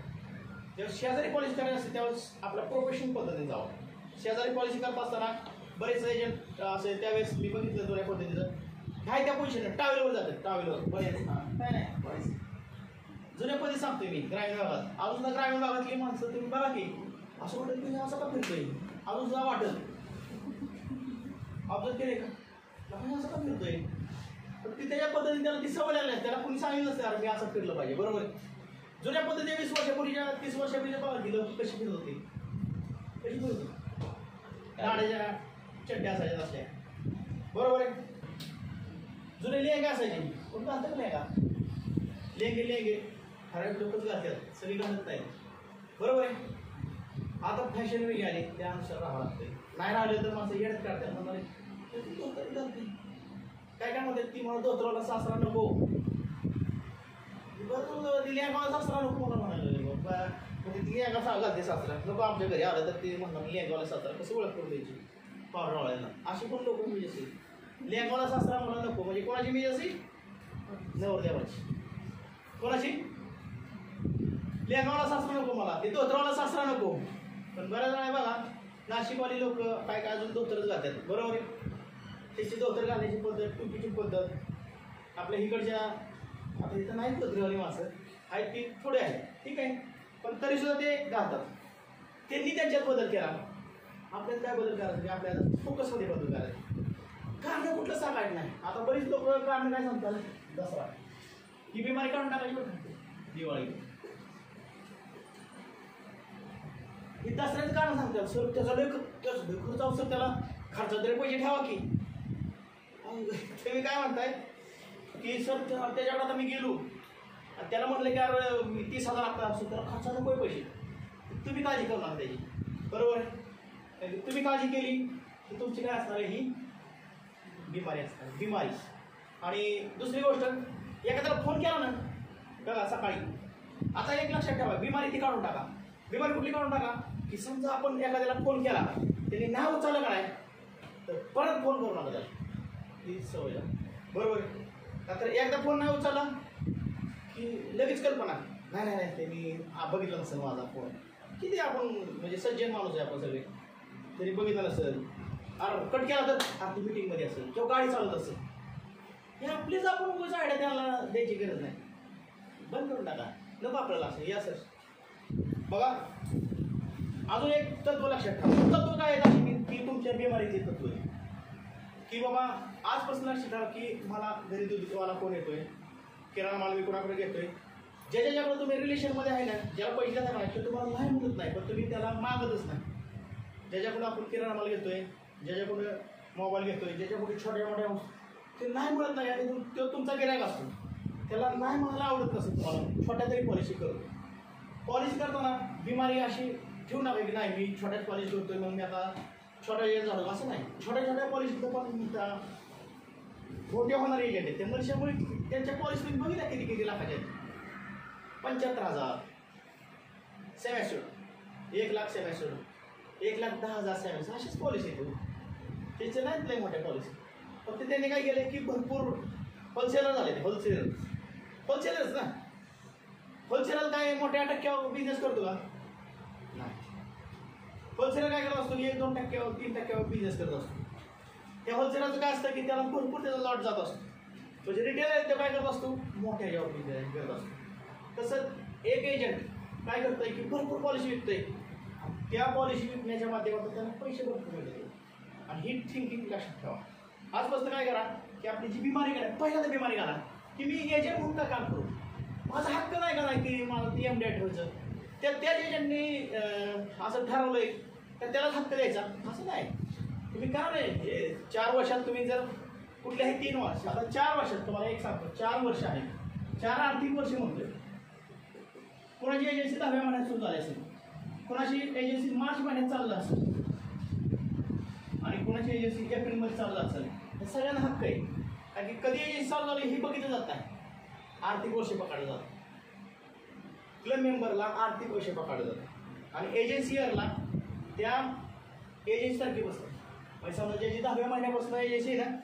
जेव्हा शेजारी पॉलिसी करायची असते त्यावेळेस आपल्या प्रोफेशनल पद्धतीने जावं. शेजारी पॉलिसी करत असताना बरेच एजंट असे त्यावेळेस मी बघितलं जुन्या पद्धतीचं काय त्या पोझिशनला टावेलवर जातात, टावेलवर बरेच काय नाही पॉलिसी जुन्या पद्धती सांगतोय मी. ग्रामीण भागात अजून सुद्धा ग्रामीण भागातली माणसं तुम्ही बघा की असं वाटत की असं का फिरतोय, अजून सुद्धा वाटत ऑब्झर्व केले का असं का फिरतोय, पण ती त्याच्या पद्धतीने त्याला ती सवय लागली, त्याला कोणी सांगितलं नसतं यार मी असं फिरलं पाहिजे, बरोबर. जुन्या पद्धतीने 20 वर्षापूर्वीच्या 30 वर्षापूर्वीच्या बघा दिलं कशी फिरत होती, कशी फिरत होती, लाडाच्या चड्ड्या असायच्या असल्या, बरोबर आहे. जुने लेंगे असायचे, कोण घालतं का लेंगा, लेंगे ठराविक लोकच घालतात, सगळी घालत नाही, बरोबर आहे. आता फॅशन वेगळी आली, त्यानुसार राहावं लागतंय. नाही राहिलं तर माणसं येडत काढतात, म्हणाले काय काय म्हणतात ती मला धोत्राला सासरा नको, बरं ती लेंगावाला सासरा नको मला म्हणाले, ती लेंगा घालते सासरा नको, आमच्या घरी आलं तर ते म्हणणार लेंगावाला सासरा कसं ओळख करून द्यायची पावडरवाळ्याला. अशी पण लोक म्हणजे असेल लेंगावाला सासरा मला नको, म्हणजे कोणाची मीज असेल नवरदेवाची, कोणाची लेंगावाला सासरा नको मला, ते धोत्रावाला सासरा नको. पण बऱ्याच वेळा बघा नाशिकवाली लोक काय काय अजून धोतरच घालतात, बरोबर आहे. त्याची धोतर घालण्याची पद्धत, टुपीची पद्धत आपल्या इकडच्या आता इथं नाहीत धोतरीवाली माणसं आहेत, ती थोडे आहेत ठीक आहे, पण तरीसुद्धा ते घालतात. त्यांनी त्यांच्यात बदल केला, आपल्याला काय बदल करायचं की आपल्याला फोकसमध्ये बदल करायचं, कारण कुठलं सांगायचं नाही. आता बरीच लोक कारण काय सांगतात दसरा ही बिमारी काढून टाकायची बघा, दिवाळी ही दसऱ्याचं कारण सांगतात सर त्याचा खर्च अवसर त्याला खर्चात तरी पैसे ठेवा की. तुम्ही काय म्हणताय की सर त्याच्याकडे आता मी गेलो आणि त्याला म्हटलं की यार मी 30,000 लागतात असं, त्याला खर्चा नको पैसे, तुम्ही काळजी करू नका त्याची, बरोबर आहे. तुम्ही काळजी केली तर तुमची काय असणार आहे ही बिमारी असणार, बिमारी. आणि दुसरी गोष्ट एखाद्याला फोन केला ना बघा सकाळी, आता एक लक्षात ठेवा बिमारी ती काढून टाका. बिमारी कुठली काढून टाका की समजा आपण एखाद्याला फोन केला त्यांनी नाही उचललं का नाही तर परत फोन करू नका त्याला, ही सवय आहे, बरोबर आहे. तर एकदा फोन नाही उचलला की लगेच कल्पना नाही नाही नाही त्यांनी बघितलं नसेल माझा फोन, किती आपण म्हणजे सज्जन माणूस आहे आपण सगळे, तरी बघितलं नसेल, अरे कट केला तर आपली मीटिंगमध्ये असेल किंवा गाडी चालवत असेल, हे आपलीच आपण उगाच आयडिया त्यांना द्यायची गरज नाही. बंद करून टाका, नको आपल्याला असं. या सर बघा, अजून एक तत्व लक्षात ठेवा. तत्व काय आहे की तुमच्या बिमारीचे तत्व आहे की बाबा आजपासून लक्षात ठेवा की मला घरी दूधवाला कोण येतोय, किराणा माल मी कोणाकडे घेतोय. ज्याच्याकडे तुम्ही रिलेशनमध्ये आहे ना, ज्याला पैसे देता नाही, तुम्हाला नाही म्हणत नाही, पण तुम्ही त्याला मागतच नाही. ज्याच्याकडून आपण किराणा माल घेतोय, ज्याच्याकडे मोबाईल घेतोय, ज्याच्याकडे छोट्या मोठ्या ते नाही म्हणत नाही आणि तो तुमचा गिरायक असतो, त्याला नाही म्हणायला आवडत नसेल तुम्हाला छोट्या तरी पॉलिसी करू. पॉलिसी करताना बिमारी अशी ठेवू नका की नाही मी छोट्याच पॉलिसी करतोय मग मी आता छोटा एज झालो, असं नाही. छोट्या छोट्या पॉलिसीचं पण मोठे होणारे एजंट आहेत ते वर्षामुळे त्यांच्या पॉलिसी तुम्ही बघितल्या किती किती लाखाच्या आहेत. 75,000 सेमॅस्टर, 1,00,000 सेमॅस्टर, 1,10,000 सेमॅस्टर, अशीच पॉलिसी आहे. त्याचे नाहीत लई मोठ्या पॉलिसी. फक्त त्यांनी काय केलं की भरपूर होलसेलर झाले. ते होलसेलर्स ना. होलसेलर काय मोठ्या टक्क्यावर बिझनेस करतो का? नाही. होलसेलर काय करत असतो की 1-2%, 3% बिझनेस करत असतो. त्या होलसेलरचं काय असतं की त्याला भरपूर त्याचा लॉट जात असतो. म्हणजे रिटेल आहे ते काय करत असतो, मोठ्या जॉब बिझनेस करत असतो. तसंच एक एजंट काय करतोय की भरपूर पॉलिसी विकतोय. त्या पॉलिसी विकण्याच्या माध्यमातून त्यांना पैसे भरपूर मिळते. आणि ही थिंकिंग लक्षात ठेवा. आजपासून काय करा की आपली जी बिमारी करा, पहिल्यांदा बिमारी करा की मी एजंट म्हणून काय काम करू, माझा हक्क नाही का नाही की मला ती एम डी ठेवायचं. त्याच एजंटनी असं ठरवलंय तर त्यालाच हक्क द्यायचा असं नाही. तुम्ही करा नाही. 4 वर्षात तुम्ही जर कुठल्याही 3 वर्ष, आता 4 वर्षात तुम्हाला एक सांगतो, 4 वर्ष आहे, 4 आर्थिक वर्ष म्हणतोय. कोणाची एजन्सी 10व्या महिन्यात सुरू झाली असेल, कोणाची एजन्सी मार्च महिन्यात चाललं असेल आणि कोणाची एजन्सी एप्रिलमध्ये चालू असेल. हे सगळ्यांना हक्क आहे. कारण की कधी एजन्सी चालू झाली हे बघितलं जात नाही. आर्थिक वर्ष पकडलं जातं. क्लब मेंबरला आर्थिक वर्ष पकडलं जातं आणि एजन्सीयरला त्या एजन्सीसारखी बसतं. म्हणजे समजा ज्याची 10व्या महिन्यापासून एजन्सी आहे ना,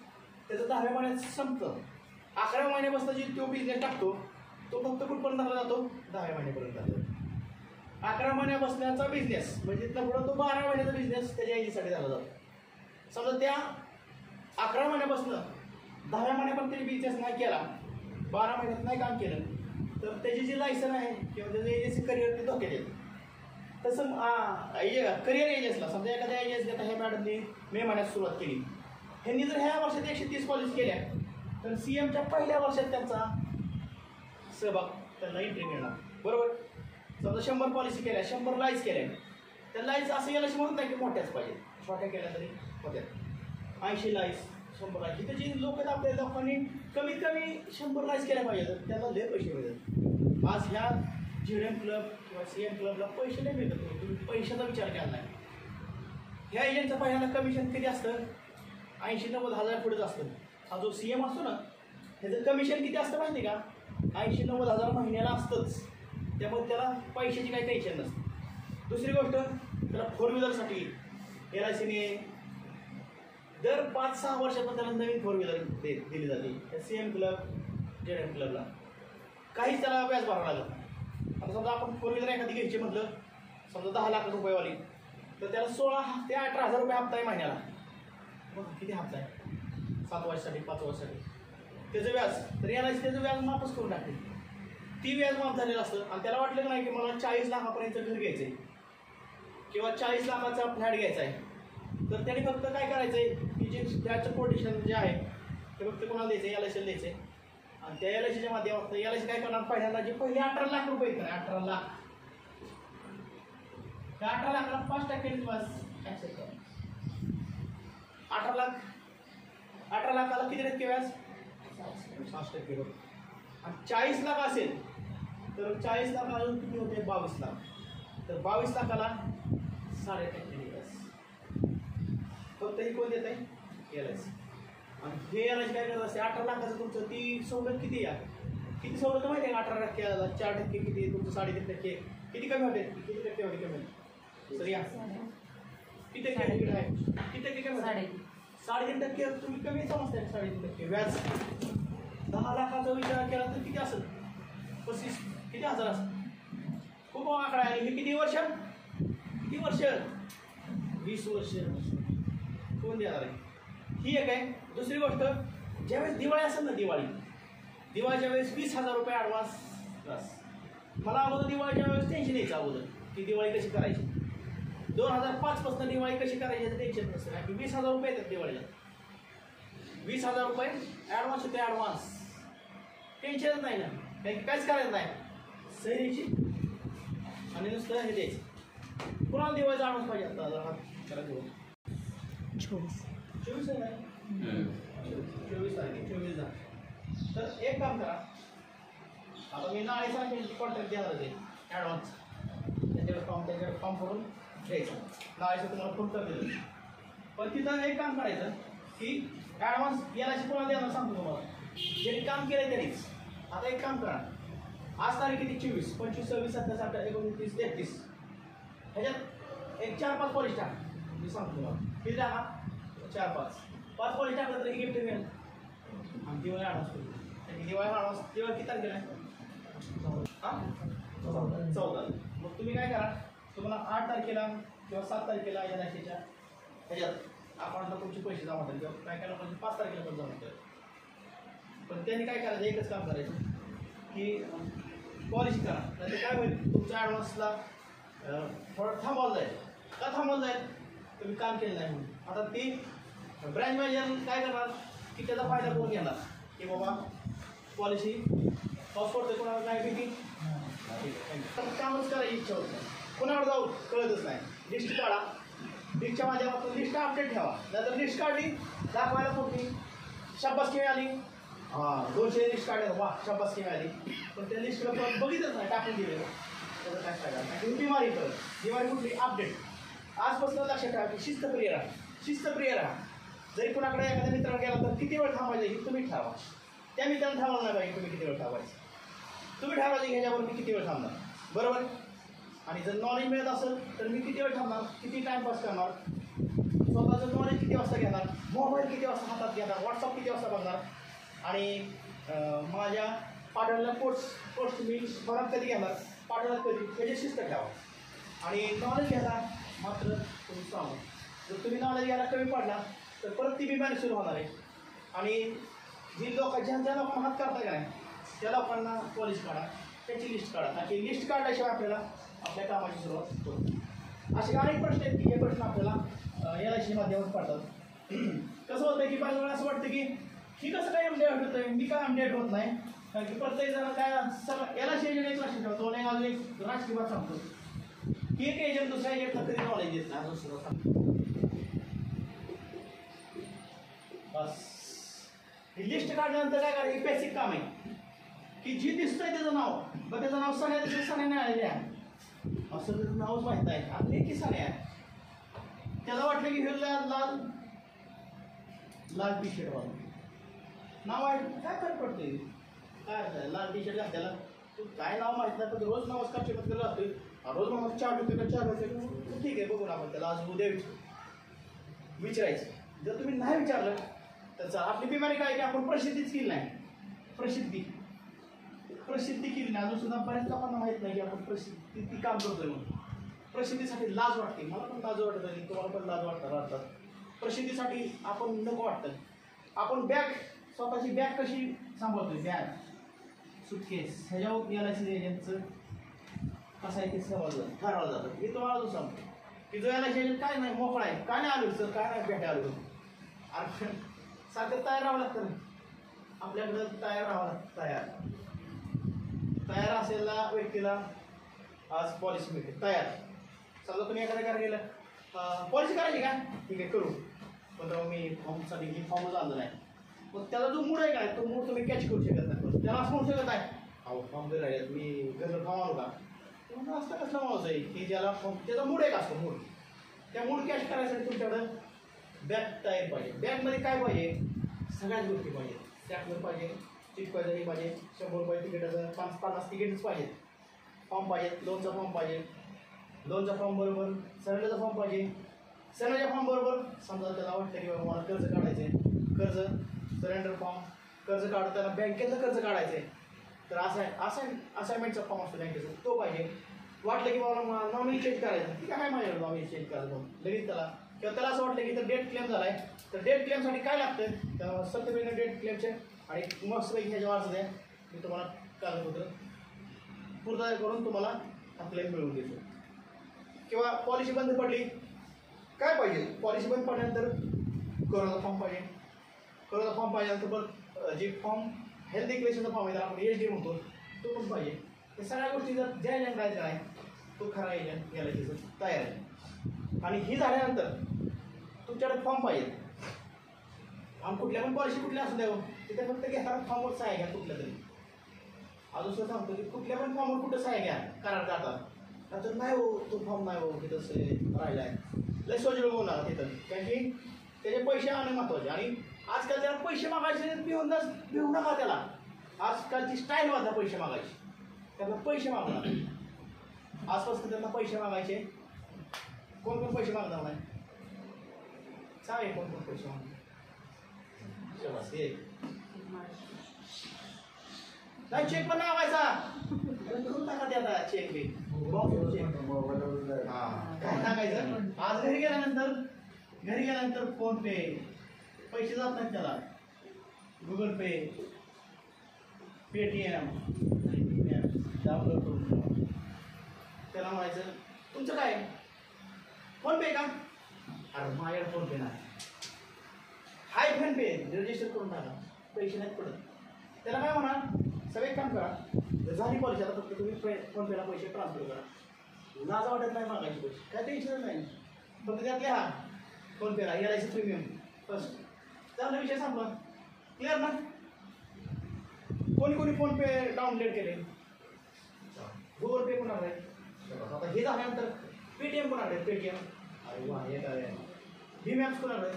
त्याचं 10व्या महिन्यात संपतं. 11व्या महिन्यापासून जी तो बिझनेस टाकतो तो फक्त कुठपर्यंत जातो, 10व्या महिन्यापर्यंत जातो. 11 महिन्यापासूनचा बिझनेस म्हणजे तिथला पुढं तो 12 महिन्याचा बिझनेस त्याच्या एजन्सीसाठी झाला जातो. समजा त्या 11 महिन्यापासून 10व्या महिन्यापर्यंत त्यांनी बिझनेस नाही केला, 12 महिन्यात नाही काम केलं, तर त्याची जी लायसन आहे किंवा त्याचं एजन्सी करिअर ते धोक्यात येतं. तसं करिअर एजन्सीला समजा एखाद्या एजन्सी आता ह्या मॅडमनी मे महिन्यात सुरुवात केली, ह्यांनी जर ह्या वर्षात 130 पॉलिसी केल्या तर CMच्या पहिल्या वर्षात त्यांचा सहभाग त्यांना एंट्री मिळणार. बरोबर. समजा 100 पॉलिसी केल्या, 100 लाईज केल्या, त्या लाईज असं याला म्हणत नाही की मोठ्याच पाहिजे, छोट्या केल्या तरी होत्या. 80 लाईज, 100 लाईज, इथं जी लोक आहेत आपल्या लोकांनी कमीत कमी 100 लाईज केल्या पाहिजे, त्यांना लय पैसे मिळतात. आज ह्या GDM क्लब किंवा CM क्लबला पैसे नाही मिळतात. तुम्ही पैशाचा विचार केला नाही. ह्या एजंटचं पहिल्यांदा कमिशन किती असतं, 80-90 हजार पुढेच असतं. हा जो CM असतो ना त्याचं कमिशन किती असतं माहिती आहे का, 80-90 हजार महिन्याला असतंच. त्यामुळे त्याला पैशाची काही टेन्शन नसतं. दुसरी गोष्ट, त्याला 4 व्हीलरसाठी LICने दर 5-6 वर्षातून त्याला नवीन 4 व्हीलर दिली जाते. CM क्लब, GDM क्लबला काहीच त्याला व्याज भरावं लागत नाही. आता समजा आपण 4 व्हीलर एखादी घ्यायची म्हटलं, समजा 10 लाख रुपयेवाली, तर त्याला 16 ते 18 हजार रुपये हप्ता आहे महिन्याला. बघा किती हप्ता आहे, 7 वर्षासाठी, 5 वर्षासाठी. त्याचं व्याज तर LIC त्याचं व्याज माफच करून टाकते. ती व्याज माफ झालेलं असतं आणि त्याला वाटलं नाही की मला 40 लाखापर्यंत घर घ्यायचं आहे किंवा 40 लाखाचा फ्लॅट घ्यायचा आहे, तर त्याने फक्त काय करायचं आहे की जे त्याचं प्रोटेक्शन जे आहे ते फक्त कोणाला द्यायचं आहे, LICला द्यायचं आहे. आणि त्या LICच्या माध्यमातून LIC काय करणार, पहिल्यांदा जे पहिले 18 लाख रुपये येतात, 18 लाख, त्या 18 लाखाला 5% व्याज ॲक्सेप्ट करा. 18 लाखाला किती टक्के व्याज, 5% होतं. आणि 40 लाख असेल तर 40 लाख अजून किती होते, 22 लाख. तर 22 लाखाला 8.5% व्याज. फक्त ही कोण देत आहे, LIC. आणि हे LIC काय करत असते, 18 लाखाचं तुमचं ती सवलत किती आहे, किती सवलत माहिती आहे, 18% 4% किती, तुमचं 3.5% किती कमी होते, किती टक्के होते कमी सर, या किती टक्के तिकीट आहे, किती टक्के कमी, 3.5% तुम्ही कमी समजताय. 3.5% व्याज. 10 लाखाचा विचार केला तर किती असेल, 25 किती हजार असेल, खूप आकडा आहे. हे किती वर्ष, 20 वर्ष कोण देणार आहे, ही एक आहे. दुसरी गोष्ट, ज्यावेळेस दिवाळी असेल ना, दिवाळीच्या वेळेस 20,000 रुपये ॲडव्हान्स बस. मला अगोदर दिवाळीच्या वेळेस टेन्शन यायचं अगोदर की दिवाळी कशी करायची. 2005 पासून दिवाळी कशी करायची याचं टेन्शन नसतं. आणि 20,000 रुपये येतात दिवाळीला. 20,000 रुपये ॲडव्हान्स होते. ॲडव्हान्स टेन्शनच नाही ना, काही काहीच करायचं नाही. सही द्यायची आणि नुसतं हे द्यायचं. कुणाला दिवाळीचा ॲडव्हान्स पाहिजे आता त्याला दिवस 24 आहे ना, 24 तारीख 24 झालं. तर एक काम करा, आता मी नाळे सांगेल कॉन्ट्रॅक्ट देणार आहे ॲडव्हान्स. त्याच्याकडे फॉर्म भरून द्यायचं. नाळेचं तुम्हाला फोन कर दिलं. पण तिथं एक काम करायचं की ॲडव्हान्स यालाशी कोणाला देणार सांगतो तुम्हाला, ज्यांनी काम केलं त्यांनीच. आता एक काम करा, आज तारीख किती 24, 25, 26, 27, 28, 29, 33. ह्याच्यात एक 4-5 पॉलिश टाक. मी सांगतो तुम्हाला किती टाका, 4-5 पॉलिश टाकलं तर गिफ्ट मिळेल. आणि दिवाळी ॲडव्हान्स करू. दिवाळी ॲडव्हान्स दिवाळी किती तारखेला आहे? हां 14. मग तुम्ही काय करा, तुम्हाला 8 तारखेला किंवा 7 तारखेला या राशीच्या ह्याच्यात अकाउंटला तुमचे पैसे जमा होतील, किंवा काय करायला पाहिजे 5 तारखेला पण जमा होतील. पण त्यांनी काय करायचं, एकच काम करायचं की पॉलिसी करा. नाही काय होईल, तुमच्या ॲडव्हान्सला थोडं थांबवलं जाईल. का थांबवलं जाईल, तुम्ही काम केलं नाही म्हणून. आता ती ब्रँच मॅनेजर काय करणार की त्याचा फायदा करून घेणार की बाबा पॉलिसी पाऊस पडतो, कोणाला काय भीती, तर कामच करायची इच्छा होत नाही. कोणाकडे जाऊ कळतच नाही. लिस्ट काढा, लिस्टच्या माध्यमातून लिस्ट अपडेट ठेवा. नाहीतर लिस्ट काढली दाखवायला कुठली शाबासकी मिळाली, 200 लिस्ट काढल्या, वा शाबासकी मिळाली. पण त्या लिस्टला बघितच नाही, टाकून दिलेलं, त्याचा काय फायदा नाही. बिमारी कुठली अपडेट. आजपासून लक्षात ठेवा की शिस्तप्रिय राहा. जरी कुणाकडे एखाद्या मित्राला गेला तर किती वेळ थांबायचं हे तुम्ही ठरवा. त्या मित्राला थांबवलं नाही पाहिजे तुम्ही किती वेळ थांबायचं. तुम्ही ठरवायचं की ह्याच्यावर मी किती वेळ थांबणार, बरोबर. आणि जर नॉलेज मिळत असेल तर मी किती वेळ थांबणार, किती टाईमपास करणार, स्वतःचं नॉलेज किती वाजता घेणार, मोबाईल किती वाजता हातात घेणार, व्हॉट्सअप किती वाजता बघणार, आणि माझ्या पाठवलेल्या पोस्ट मी परत कधी घेणार, पाठवल्यात कधी, त्याची शिस्त ठेवा. आणि नॉलेज घ्यायला मात्र तुम्ही सांगू. जर तुम्ही नॉलेज घ्यायला कमी पडला तर परत ती बिमारी सुरू होणार आहे. आणि जी ज्या लोकांना हात काढता का नाही त्या लोकांना पॉलिश काढा, त्याची लिस्ट काढा. आणि लिस्ट काढल्याशिवाय आपल्याला आपल्या कामाची सुरुवात होते. असे अनेक प्रश्न आहेत की हे प्रश्न आपल्याला LIC माध्यमातून पडतात. कसं होतं की बऱ्याच वेळा असं वाटतं की ही कसं काय अपडेट होतं आहे, मी काय अपडेट होत नाही. कारण की प्रत्येक जण काय सगळं LIC एजंट एक लक्षात ठेवतो. आणि अजून एक राजकीय बात सांगतो की एक एजंट दुसऱ्या एजंटला कधी नॉलेज देत नाही. दुसरं सांगतो बस. ही लिस्ट काढल्यानंतर काय करायचं, बेसिक काम आहे की जी दिसतंय त्याचं नाव, बरं त्याचं नाव सण्या नाही आलेले आहे, असं त्याचं नावच माहीत आहे. आपली की सण्या आहे, त्याला वाटलं की हे लाल टी शर्ट वाला नाव आहे, काय फरक पडते, काय लाल टी शर्ट घातल्याला तू काय नाव माहीत नाही, पण रोज नमस्कार चिकट करत राहतोय. रोज नमस्कार चहा पितो का, चहा घ्यायचं, ठीक आहे बघून आपण त्याला आज उद्या विचारायचं. जर तुम्ही नाही विचारलं त्याचा आपली बिमारी काय की आपण प्रसिद्धीच केली नाही. प्रसिद्धी केली नाही. अजून सुद्धा बऱ्याच लोकांना माहीत नाही की आपण प्रसिद्धी काम करतोय म्हणून. प्रसिद्धीसाठी लाज वाटते, मला पण लाज वाटत नाही, तुम्हाला पण लाज वाटतात. प्रसिद्धीसाठी आपण नको वाटतं. आपण स्वतःची बॅग कशी सांभाळतोय, बॅग सुटकेस, ह्याच्यावर LIC एजंटचं कसं आहे ते ठरवलं जातं. हे तुम्हाला अजून सांगतो की जो LIC एजंट काय नाही मोकळा आहे, काय नाही आलो सर, काय नाही भेटायला आलो, आणि सारखं तयार राहावं लागतं ना आपल्याकडं, तयार राहावं लागतं. तयार असलेल्या व्यक्तीला आज पॉलिसी मिळते. तयार समजा तुम्ही एखाद्या गेलं पॉलिसी करायची का, ठीक आहे करू, पण मी फॉर्मसाठी ही फॉर्मच आणलं नाही. मग त्याला जो मूड आहे काय, तो मूड तुम्ही कॅच करू शकत नाही. त्याला असं म्हणू शकत आहे अहो फॉर्म जर राहिले मी गजर फॉर्म आणू का, तुम्हाला असं कसला माणूस आहे की ज्याला त्याचा मूड एक असतो. त्या मूड कॅच करायसाठी तुमच्याकडं बॅग तयार पाहिजे. बॅगमध्ये काय पाहिजे, सगळ्याच गोष्टी पाहिजे. स्टॅपवर पाहिजे, चिट पाहिजे, पाहिजे 100 रुपये तिकीटाचं 50 तिकीटच पाहिजे. फॉर्म पाहिजे, लोनचा फॉर्म पाहिजे, लोनचा फॉर्म बरोबर सरेंडरचा फॉर्म पाहिजे. सरेंडरच्या फॉर्म बरोबर समजा त्याला वाटतं की बाबा मला कर्ज काढायचं आहे, कर्ज सरेंडर फॉर्म, कर्ज काढताना बँकेचं कर्ज काढायचं आहे तर असाइनमेंटचा फॉर्म असतो बँकेचा, तो पाहिजे. वाटलं की बाबा नॉमिनी चेंज करायचं, ठीक आहे माझ्याकडे नॉमिनी चेंज करायचं, लगेच त्याला किंवा त्याला असं वाटलं की तर डेट क्लेम झाला आहे, तर डेट क्लेमसाठी काय लागतं तर सत्यपणे डेट क्लेमचे आणि मस्तपैकी ह्याच्या अर्ज द्या, मी तुम्हाला कागदपत्र पूर्ण करून तुम्हाला हा क्लेम मिळवून देतो. किंवा पॉलिसी बंद पडली, काय पाहिजे, पॉलिसी बंद पडल्यानंतर कोरोना फॉर्म पाहिजे, कोरोना फॉर्म पाहिल्यानंतर पण जे फॉर्म हेल्थ डिक्लेरेशनचा फॉर्म आहे आपण HD म्हणतो तो पण पाहिजे. हे सगळ्या गोष्टी जर ज्या एजंट करायचा आहे तो खरा एजंट याला त्याचं तयार आहे. आणि ही झाल्यानंतर तुमच्याकडे फॉर्म पाहिजे. फॉर्म कुठल्या पण पॉलिसी कुठल्या असू द्यावं तिथे फक्त घेताना फॉर्मवर सहाय्य घ्या कुठल्या तरी. अजून सुद्धा सांगतो की कुठल्या पण फॉर्मवर कुठं सहाय्य घ्या करार जातात, नंतर नाही हो तो फॉर्म नाही हो तिथं राहिला आहे लय सोजळ बोलणार तिथं, कारण की त्याचे पैसे आणणे महत्त्वाचे. आणि आजकाल त्याला पैसे मागायचे भिवू नका त्याला. आजकालची स्टाईल वाजता पैसे मागायचे, त्यांना पैसे मागणार आजपासून त्यांना पैसे मागायचे. कोण कोण पैसे मागणार नाही सांग, कोण कोण पैसे मागणार नाही. चेक पण मागायचा करून टाका ते आता चेक बी काय सांगायचं. आज घरी गेल्यानंतर फोन पे पैसे जात नाहीत त्याला, गुगल पे पेटीएम डाउनलोड करून त्याला म्हणायचं तुमचं काय फोन पे का, अरे माझ्याकडे फोन पे नाही, हाय फोन पे रजिस्टर करून टाका पैसे नाहीत पडत. त्याला काय म्हणा सगळे काम करा, झाली पॉलिसी आता फक्त तुम्ही फोन पेला पैसे ट्रान्सफर करा. लाज वाटत नाही मागायचे पैसे, काय टेन्शन नाही, फक्त त्यातले हा फोन पेला LIC प्रीमियम फर्स्ट त्याला विषय सांगला क्लिअर ना. कोणी कोणी फोन पे डाउनलोड केले, गुगल पे कोणाकडे आता हे झाल्यानंतर पेटीएम कोणाकडे पेटीएम, अरे वा हे काय भीम ॲप्स कोणाकडे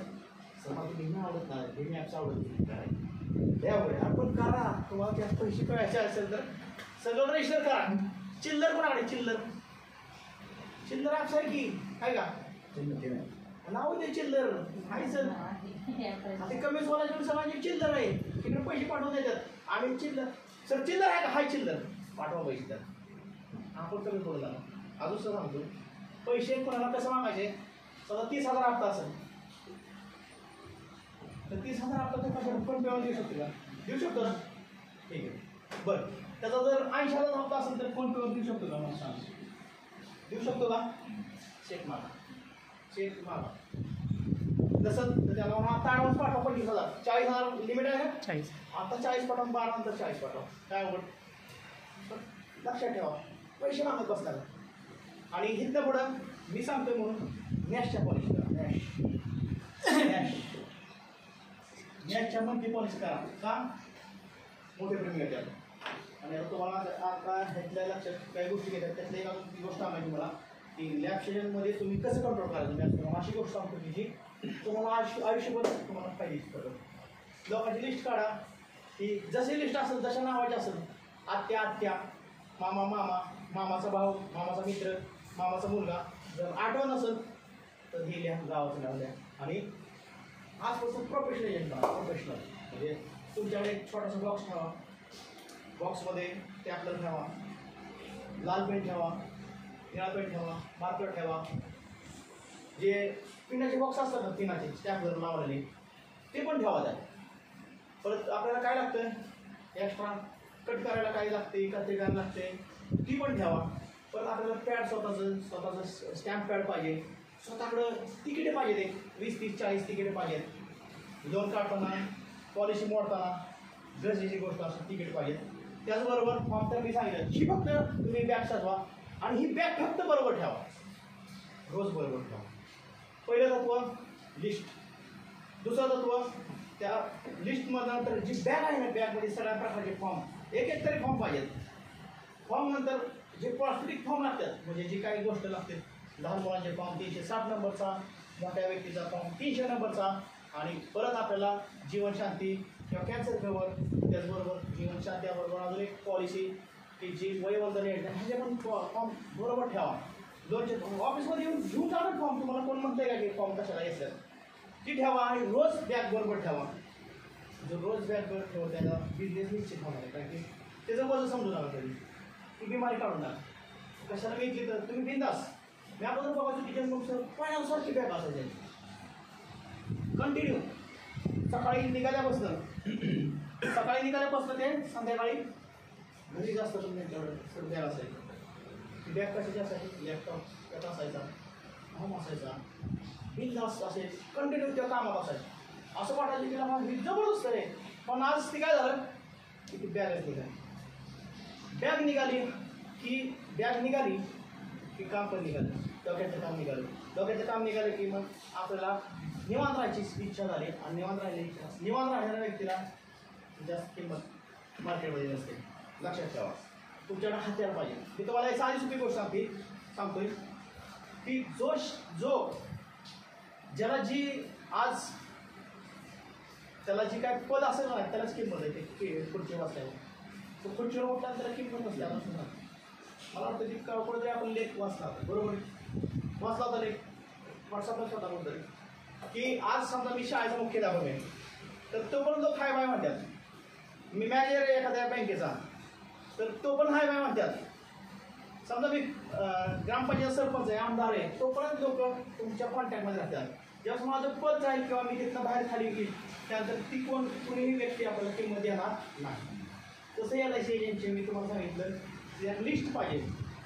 समजा भीम आवडत नाही, भीम ॲप्स आवडत नाही त्यामुळे आपण करा. तुम्हाला त्यात पैसे कळायचे असेल तर सगळं रजिस्टर करा. चिल्लर कोणाकडे चिल्लर ॲप्स आहे की काय का नाव दे चिल्लर आहे सर, ते कमी सोलाचे समाजाचे चिल्लर आहे तिकडे पैसे पाठवून देतात. आम्ही चिल्लर सर चिल्लर आहे का, हाय चिल्लर पाठवा पैसे तर आपण कमी पडू झाला. अजून सर सांगतो पैसे कोणाला कसं मागायचे, समजा 30,000 हप्ता असेल तर 30,000 हप्ता ते कशा पण पेवर देऊ शकतो का, देऊ शकतो ना, ठीक आहे बरं. त्याचा जर 80,000 हप्ता असेल तर फोन पेवर देऊ शकतो का, मला सांग देऊ शकतो का. चेक मागा तसं तर त्याला आता ॲडव्हान्स पाठवा 25,000, 40,000 लिमिट आहे का 40, आता 40 पाठवा, 12 नंतर 40 पाठवा, काय अवघड. लक्षात ठेवा पैसे मागत बसणार. आणि इथं पुढं मी सांगतोय म्हणून नॅशच्या पॉलिसी करा, नॅशच्या मंथली पॉलिसी करा का मोठे प्रीमियम द्या. आणि आता तुम्हाला आता ह्यातल्या लक्षात काही गोष्टी घेतात त्यातल्या एक गोष्ट सांगायची मला की लॅब शेड्यूलमध्ये तुम्ही कसं कंट्रोल करायचं. अशी गोष्ट सांगतो की जी तुम्हाला आयुष्यभर तुम्हाला फायदेची पडेल. लोकांची लिस्ट काढा की जशी लिस्ट असेल जशा नावाची असेल, आत्या मामा मामाचा भाऊ, मामाचा मित्र, मामाचा मुलगा, जर आठवण असेल तर हे लिहा गावाचं नाव द्या. आणि आजपासून प्रोफेशनल एजंट करा. प्रोफेशनल म्हणजे तुमच्याकडे एक छोटासा बॉक्स ठेवा, बॉक्समध्ये टॅपलर ठेवा, लाल पेन ठेवा, निळा पेन ठेवा, मार्कर ठेवा. जे पिनाचे बॉक्स असतात ना पिनाचे स्टॅम्पवर लावलेले ते पण ठेवा द्या. परत आपल्याला काय लागतं एक्स्ट्रा कट करायला काय लागते, कत्री करायला लागते ती पण ठेवा. परत आपल्याला पॅड स्वतःचं स्टॅम्प पॅड पाहिजे, स्वतःकडं तिकीटे पाहिजेत, एक 20, 30, 40 तिकीटे पाहिजेत. लोन काढताना, पॉलिसी मोडताना गरजेची गोष्ट असं तिकीट पाहिजेत. त्याचबरोबर फॉर्म तर मी सांगितलं ही फक्त तुम्ही बॅग सजवा आणि ही बॅग फक्त बरोबर ठेवा, रोज बरोबर ठेवा. पहिलं तत्व लिस्ट, दुसरं तत्व त्या लिस्टमधनं जी बॅग आहे ना बॅगमध्ये सगळ्या प्रकारचे फॉर्म एक तरी फॉर्म पाहिजेत. फॉर्म नंतर जे प्लास्टिक फॉर्म लागतात म्हणजे जी काही गोष्ट लागते, लहान मुलांचे फॉर्म 307 नंबरचा, मोठ्या व्यक्तीचा फॉर्म 300 नंबरचा. आणि परत आपल्याला जीवनशांती किंवा कॅन्सर कव्हर, त्याचबरोबर जीवनशांतीबरोबर अजून एक पॉलिसी की जी वयोवर्धन आहे ह्याचे पण फॉर्म बरोबर ठेवा. लोनचे ऑफिसमध्ये घेऊन जा ना फॉर्म, तुम्हाला कोण म्हणतंय का की फॉर्म कशाला घेतलं ती ठेवा. आणि रोज बॅग बरोबर ठेवा. जो रोज बॅग बरोबर ठेवा त्याला बिझनेस निश्चित होणार आहे, कारण की त्याचं वजन समजू नका कधी, ती बिमारी काढून टाका. कशाला घेतली तर तुम्ही बिंदास मी अगोदर बघायचो टीचर मग सर पाण्यासारखी बॅग असायची कंटिन्यू सकाळी निघाल्यापासून ते संध्याकाळी घरी जास्त पण त्यांच्याकडे सर बॅग असायची. बॅग कशाची असायची? लॅपटॉप त्यात असायचा, होम असायचा, बिनधास्त असे कंटिन्यू त्या कामात असायचं. असं वाटायचं की मला ही जबरदस्त आहे. पण आज ती काय झालं की ती बॅगच निघाली. बॅग निघाली की काम पण निघालं, डोक्याचं काम निघालं की मग आपल्याला निवांत राहायची इच्छा झाली. आणि निवांत राहणाऱ्या व्यक्तीला जास्त किंमत मार्केटमध्ये नसते. लक्षात ठेवा, तुमच्याकडे हत्यार पाहिजे. मी तुम्हाला एक साधी सोपी गोष्ट सांगतोय की ज्याला जी काय पद असेल ना त्यालाच किंमत आहे. ते खुर्चीवर बसल्यावर, तो खुर्चीवर उठला त्याला किंमत नसते. मला वाटतं की कुठेतरी आपण लेख वाचला, बरोबर वाचला होता लेख व्हॉट्सअपला स्वतः बोलतोय की आज समजा मी शाळेचा मुख्याध्यापक आहे, तर तो पण जो हाय बाय म्हणतात. मी मॅनेजर आहे एखाद्या बँकेचा, तर तो पण हाय बाय म्हणतात. समजा मी ग्रामपंचायत सरपंच आहे, आमदार आहे, तोपर्यंत लोक तुमच्या कॉन्टॅक्टमध्ये राहतात. जेव्हा माझं पद जाईल किंवा मी तिथनं बाहेर खाली येईल त्यानंतर ती कुणीही व्यक्ती आपल्याला किंमत देणार नाही. तसं LIC एजंटचे मी तुम्हाला सांगितलं लिस्ट पाहिजे,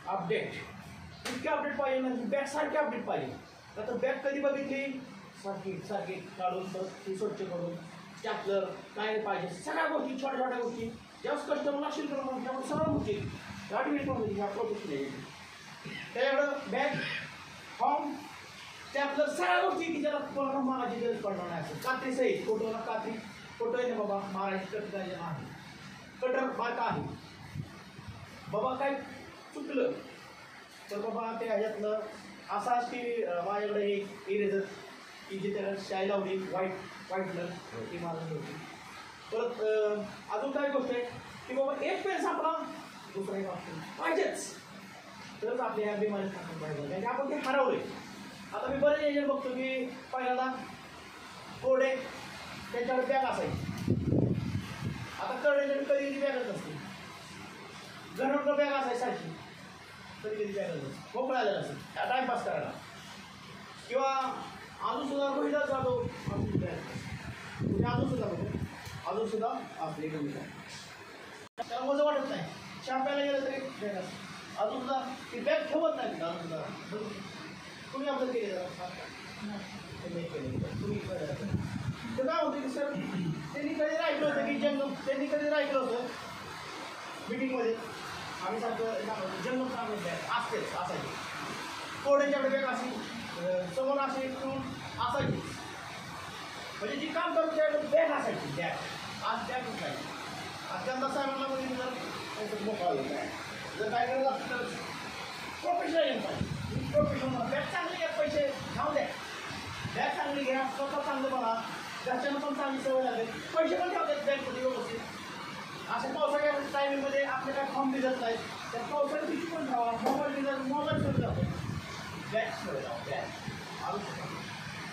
अपडेट इतके अपडेट पाहिजे ना, बॅग सारखे अपडेट पाहिजे. तर बॅग कधी बघितली सारखी काढून ती स्वच्छ करून स्टॅपलर काय पाहिजे सगळ्या गोष्टी, छोट्या गोष्टी जेव्हा कस्टमर लक्षील करून त्यामुळे सगळ्या गोष्टी गाडी पण होती ह्या प्रोजेक्टने. त्याच्याकडं बॅग फॉर्म स्टॅपलर सगळ्या गोष्टी की ज्याला कोणाला मारायची गरज पडणार नाही. असं कात्री सहित फोटो आहे ना बाबा, मारायची कट करायचे नाही, कटर बारका आहे बाबा, काय चुकलं तर बाबा ते ह्याच्यातलं असा की माझ्याकडे एक इरेझर की जी त्याला शाई लावली व्हाईटनर ती मारून होती. परत अजून काय गोष्ट आहे की बाबा एक पेन सापडा दुसरा एक ऑप्शन पाहिजेच, तरच आपल्या ह्या बिमारीत टाकून पाहिजे. कारण आपण ते हरवले. आता मी बरेच एजंट बघतो की पहिल्यांदा कोरडे त्याच्यावर बॅग असायची. आता कर्ड एजंट कधी बॅगच नसते, घरवर बॅग असायची सारखी, कधी बॅगच नसते, मोकळा आलेला असेल टाईमपास करायला. किंवा अजून सुद्धा रोहिदास जाधव म्हणजे अजून सुद्धा आपली भूमिका त्याला मजा वाटत नाही. चहा प्यायला गेलं तरी बॅग असते, अजून सुद्धा ती बॅग ठेवत नाही. अजून सुद्धा तुम्ही आपलं केले तुम्ही तर काय होतं की सर त्यांनी कधी ऐकलं होतं की त्यांनी कधी ऐकलं होतं मीटिंगमध्ये आम्ही सांगतो जन्म चांगलं बॅग असतेच असायची. कोड्यांच्याकडे बॅग अशी समोर असे ठेवून असायची, म्हणजे जी काम करत त्याकडे बॅग असायची. आज बॅग नाही. आज त्यांना साहेबांना म्हणजे जर मोकळा जर काय करत असतं तर प्रोफेशनल येईल पाहिजे. प्रोफेशनल बॅग चांगली घ्या, पैसे घाऊ द्या, बॅग चांगली घ्या, स्वतः चांगलं बघा, घरच्यांना पण चांगली सवय लागेल, पैसे पण ठेवतात बॅगमध्ये व्यवस्थित. अशा पावसाळ्या टायमिंगमध्ये आपले काय फॉर्म दिसत नाही, त्या पावसाळ्यात पिशवी पण ठेवा, मोबाईल ठेवून जातो, बॅग ठेवले जाऊ बॅग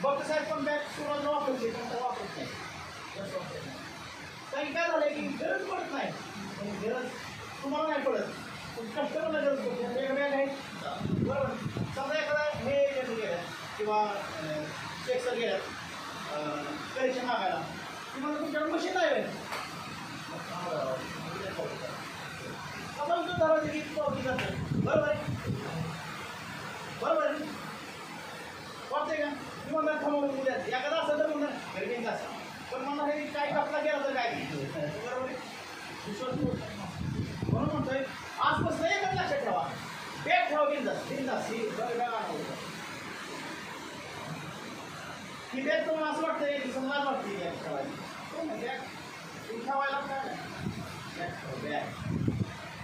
बघ साहेब पण बॅग सुरुवात वापरते पण वापरत नाही. काही काय झालं की गरज पडत नाही, गरज तुम्हाला नाही पडत पण कस्टमरला गरज पडते. एक बॅग आहे बरोबर, समजा एखादा हे गेलं किंवा चेक सर गेल्यात करेक्शन मागायला, तुम्हाला तुमच्याकडे मशीन नाही आहे आपण तो धरायचं की पावती करतो बरोबर आहे, बरोबर आहे वाटतंय का? तुम्हाला थांबवून उद्या एखादा असं तर म्हणणार गरजेचं असं, पण मला हे काय कपडा गेला तर काय बरोबर आहे. विश्वास म्हणून म्हणतोय आजपासून एकच लक्षात ठेवा, बॅग ठेवा बिंदास ही बॅग आणवं. ही बॅग तुम्हाला असं वाटतंय की समजा वाटते बॅग ठेवायची, बॅग ठेवायला काय बॅग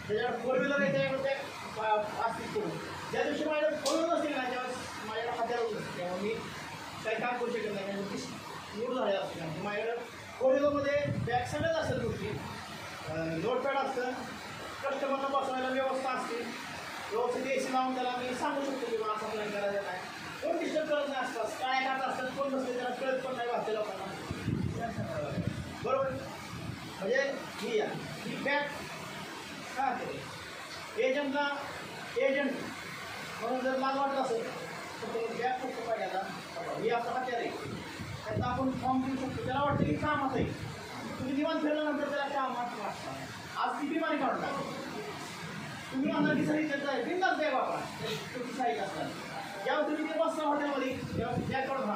त्याच्यावर फोर व्हीलर आहे त्याच्याकडे बॅग असतील करून. ज्या दिवशी माझ्याकडे फोर व्हीलर नसतील ना त्यावेळेस माझ्याकडे हाताळून नसते, तेव्हा मी काही काम करू शकत नाही. मूड झाले असते कारण माझ्याकडे फोर व्हीलरमध्ये बॅग सगळ्याच असतात गोष्टी, नोटपॅड असतं, कस्टमरला बसवायला व्यवस्था असते, व्यवस्थित AC लावून त्याला मी सांगू शकतो की मला असं प्लॅन करायचं नाही, कोण डिस्टर्ब करत नाही असतात, काय करत असतात कोण नसते त्याला कळत पण नाही वाचते लोकांना बरोबर. म्हणजे ही बॅग काय केलं एजंटला एजंट म्हणून जर मला वाटत असेल तर बॅग फक्त पाहिजे. आता ही आपला हत्यार आहे, त्याचा आपण फॉर्म देऊ शकतो. त्याला वाटतं की कामाचं आहे, तुम्ही निवांत फिरल्यानंतर त्याला कामात वाटतं. आज ती बिमारी काढून टाका. तुम्ही म्हणणार की सही त्याचं आहे बिंदास बॅग वापरा, तुमची साईज असतात. जेव्हा तुम्ही ते बसता हॉटेलमध्ये तेव्हा बॅग काढून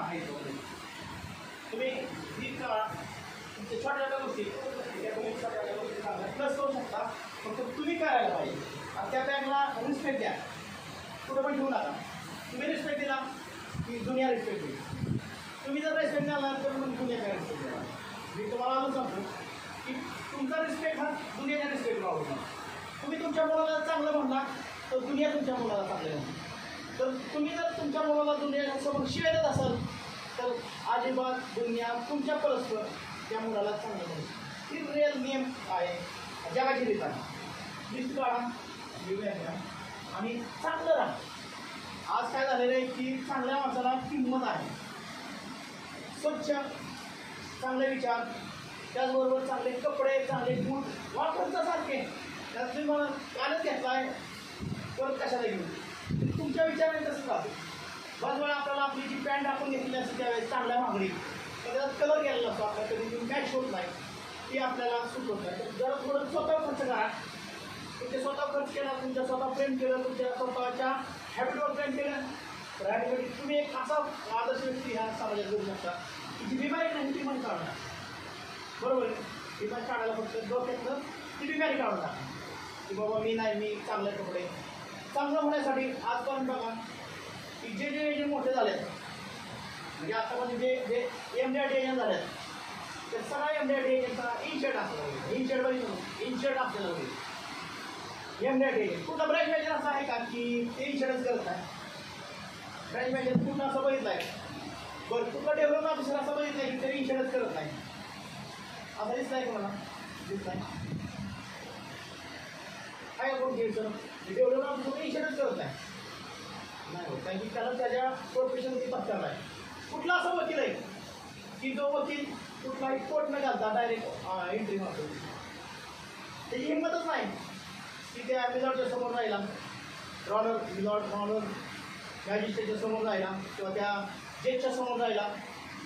तुम्ही नीट करा. तुमच्या छोट्या गोष्टी त्या तुम्ही छोट्या गोष्टी प्लस करू शकता. फक्त तुम्ही करायला पाहिजे. आणि त्या बॅगला रिस्पेक्ट द्या, कुठं पण ठेवू नका. तुम्ही रिस्पेक्ट दिला की दुनिया रिस्पेक्ट देईल. तुम्ही जर रिस्पेक्ट द्याला तर मग दुनिया काय रिस्पेक्ट द्याला. मी तुम्हाला अजून सांगतो की तुमचा रिस्पेक्ट हा दुनियाच्या रिस्पेक्ट वाढवणार. तुम्ही तुमच्या मुलाला चांगलं म्हणला तर दुनिया तुमच्या मुलाला चांगलं म्हणणार. तर तुम्ही जर तुमच्या मुलाला दुनियासमोर शिवाय देत असाल तर अजिबात दुनिया तुमच्या परस्पर त्या मुलाला चांगलं म्हणते. ही रिअल नियम आहे, जगाची रीत आहे. लिस्ट काढा, घ्या आणि चांगलं राहा. आज काय झालेलं आहे की चांगल्या माणसाला किंमत आहे. स्वच्छ चांगले विचार, त्याचबरोबर चांगले कपडे, चांगले बूट वापरता सारखे. त्यात तुम्ही मला कालच घेतला आहे परत कशाला घेऊन तुमच्या विचाराने तसं राहतो. बस वेळा आपल्याला आपली जी पॅन्ट आपण घेतली असते त्यावेळेस चांगल्या मागणी तर त्याचा कलर गेलेला असतो, आपल्याला कधी तुम्ही मॅच होत नाही, ती आपल्याला सूट होत नाही. तर जरा थोडं स्वतः खर्च करा. तुमच्या स्वतः खर्च केला, तुमच्या स्वतः प्रेम केलं, तुमच्या स्वतःच्या हॅबिटवर प्रेम केलं तर ॲटोमॅटिक तुम्ही एक असा आदर्श व्यक्ती ह्या समाजात करू शकता की जी बिमारी नाही ती पण काढणार. बरोबर आहे, बिमारी काढायला फक्त डोक्यातलं ती बिमारी काढून टाका की बाबा मी नाही, मी चांगले कपडे. चांगलं होण्यासाठी आजपर्यंत बघा की जे मोठे झाले आहेत म्हणजे आतापर्यंत जे एमडीआर एजंट झाले आहेत ते सगळ्या एमडीआर एजंटचा इनशर्ट असला इनशर्ट बघितलं इनशर्ट आपल्याला होईल. एमडीआर एजंट कुठला ब्रँच मॅनेजर असा आहे का की ते इन्शुरन्स करत आहे. ब्रँच मॅनेजर कुठं असं बघितलं आहे बरं, कुठला डेव्हलपमेंट ऑफिसर असं बघितलं आहे की तरी इन्शुरन्स करत नाही. असं दिसत आहे का मला? दिसत आहे काय कोण घ्यायचं डेव्हलपमेंट ऑफिसर इन्शुरन्स करत नाही होत, कारण की त्याला त्याच्या प्रोफेशनची पत्कार आहे. कुठला असा वकील आहे की जो वकील कुठलाही कोर्ट न घालता डायरेक्ट एंट्री मारतो. त्याची हिंमतच नाही की त्या मिलॉर्डच्या समोर राहिला, मिलॉर्ड मॅजिस्ट्रेटच्या समोर राहिला किंवा त्या जजच्या समोर राहिला.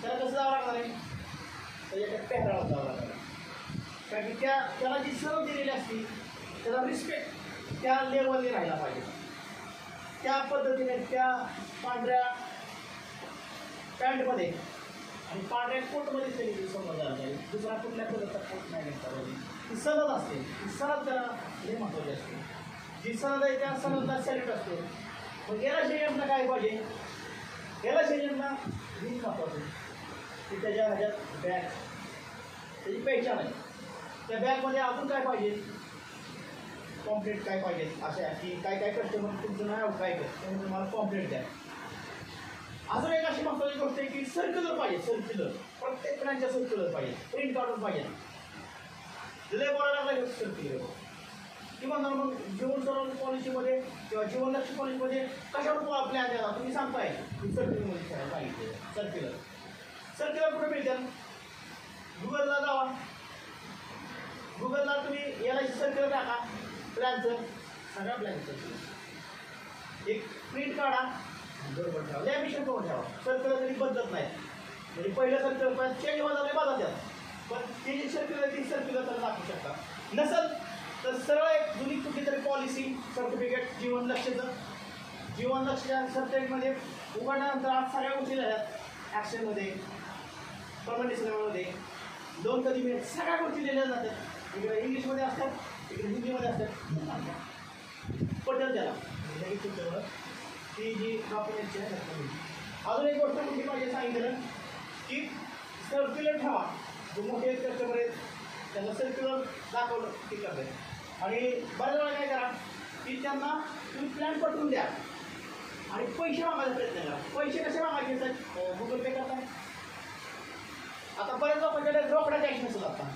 त्याला कसं जावं लागणार आहे? त्याच्या पेहरावर जावं लागणार आहे. कारण की त्याला जी सर्व दिलेली असती त्याचा रिस्पेक्ट त्या लेवलने राहिला पाहिजे. त्या पद्धतीने त्या पांढऱ्या पॅन्टमध्ये आणि पांढऱ्या कोटमध्ये त्यांनी समोर जायला पाहिजे. दुसरा कुठल्या कलरचा कोट नाही घेतला पाहिजे. ती सनद असते, ती सनद त्याला हे महत्त्वाची असते. जी सनद आहे त्या सनदला सॅल्यूट असतो. मग याला शरीरातला काय पाहिजे? याला शरीरातला ही महत्त्वाचं की त्याच्या ह्याच्यात बॅग त्याची पेहचान आहे. त्या बॅगमध्ये अजून काय पाहिजे? कॉम्प्लेट काय पाहिजे अशा की काय कस्टमर तुमचं नाव काय करत त्यामुळे तुम्हाला कॉम्प्लेट द्या. अजून एक अशी महत्त्वाची गोष्ट आहे की सर्क्युलर पाहिजे. सर्क्युलर प्रत्येक ब्रँडच्या सर्क्युलर पाहिजे, प्रिंट काढून पाहिजे. लय बोलायला लागला सर्क्युलर किंवा मग जीवन सरळ पॉलिसीमध्ये किंवा जीवनलक्ष्मी पॉलिसीमध्ये कशावर प्लॅन द्यावा तुम्ही सांगताय की सर्क्युलरमध्ये पाहिजे. सर्क्युलर कुठे मिळतील? गुगलला जावा, गुगलला तुम्ही याला सर्क्युलर टाका प्लॅनचं, सगळ्या प्लॅनचं एक प्रिंट काढा, बरोबर ठेवा, लॅमिनेशन करून ठेवा. सर्क्युलर तरी बदलत नाही. म्हणजे पहिलं सर्क्युलर चेंज होणार बदलतात पण ते जी सर्क्युलर ती सर्क्युलर तर दाखवू शकता. नसेल तर सरळ एक जुनी कुठली तरी पॉलिसी सर्टिफिकेट जीवन लक्षच्या सर्टिफिकेटमध्ये उघडल्यानंतर आज सगळ्या गोष्टी झाल्यात ॲक्शनमध्ये परमनंट लोन कधी मिळेल सगळ्या गोष्टी लिहिल्या जातात. इकडे इंग्लिशमध्ये असतात, इकडे हिंदीमध्ये असतात. पटेल त्याला तुमच्यावर ती जी डॉक्युमेंटची आहे. अजून एक गोष्ट कुठली पाहिजे सांगितलं की सर्क्युलर ठेवा. जो मोठे कस्टमर आहेत त्यांना सर्क्युलर दाखवलं की करते. आणि बऱ्याच वेळा काय करा की त्यांना तुम्ही प्लॅन पटवून द्या आणि पैसे मागायचा प्रयत्न करा. पैसे कसे मागायचे सर? गुगल पे करताय. आता बऱ्याच लोकांच्याकडे रोकडा कॅश नसेल आता,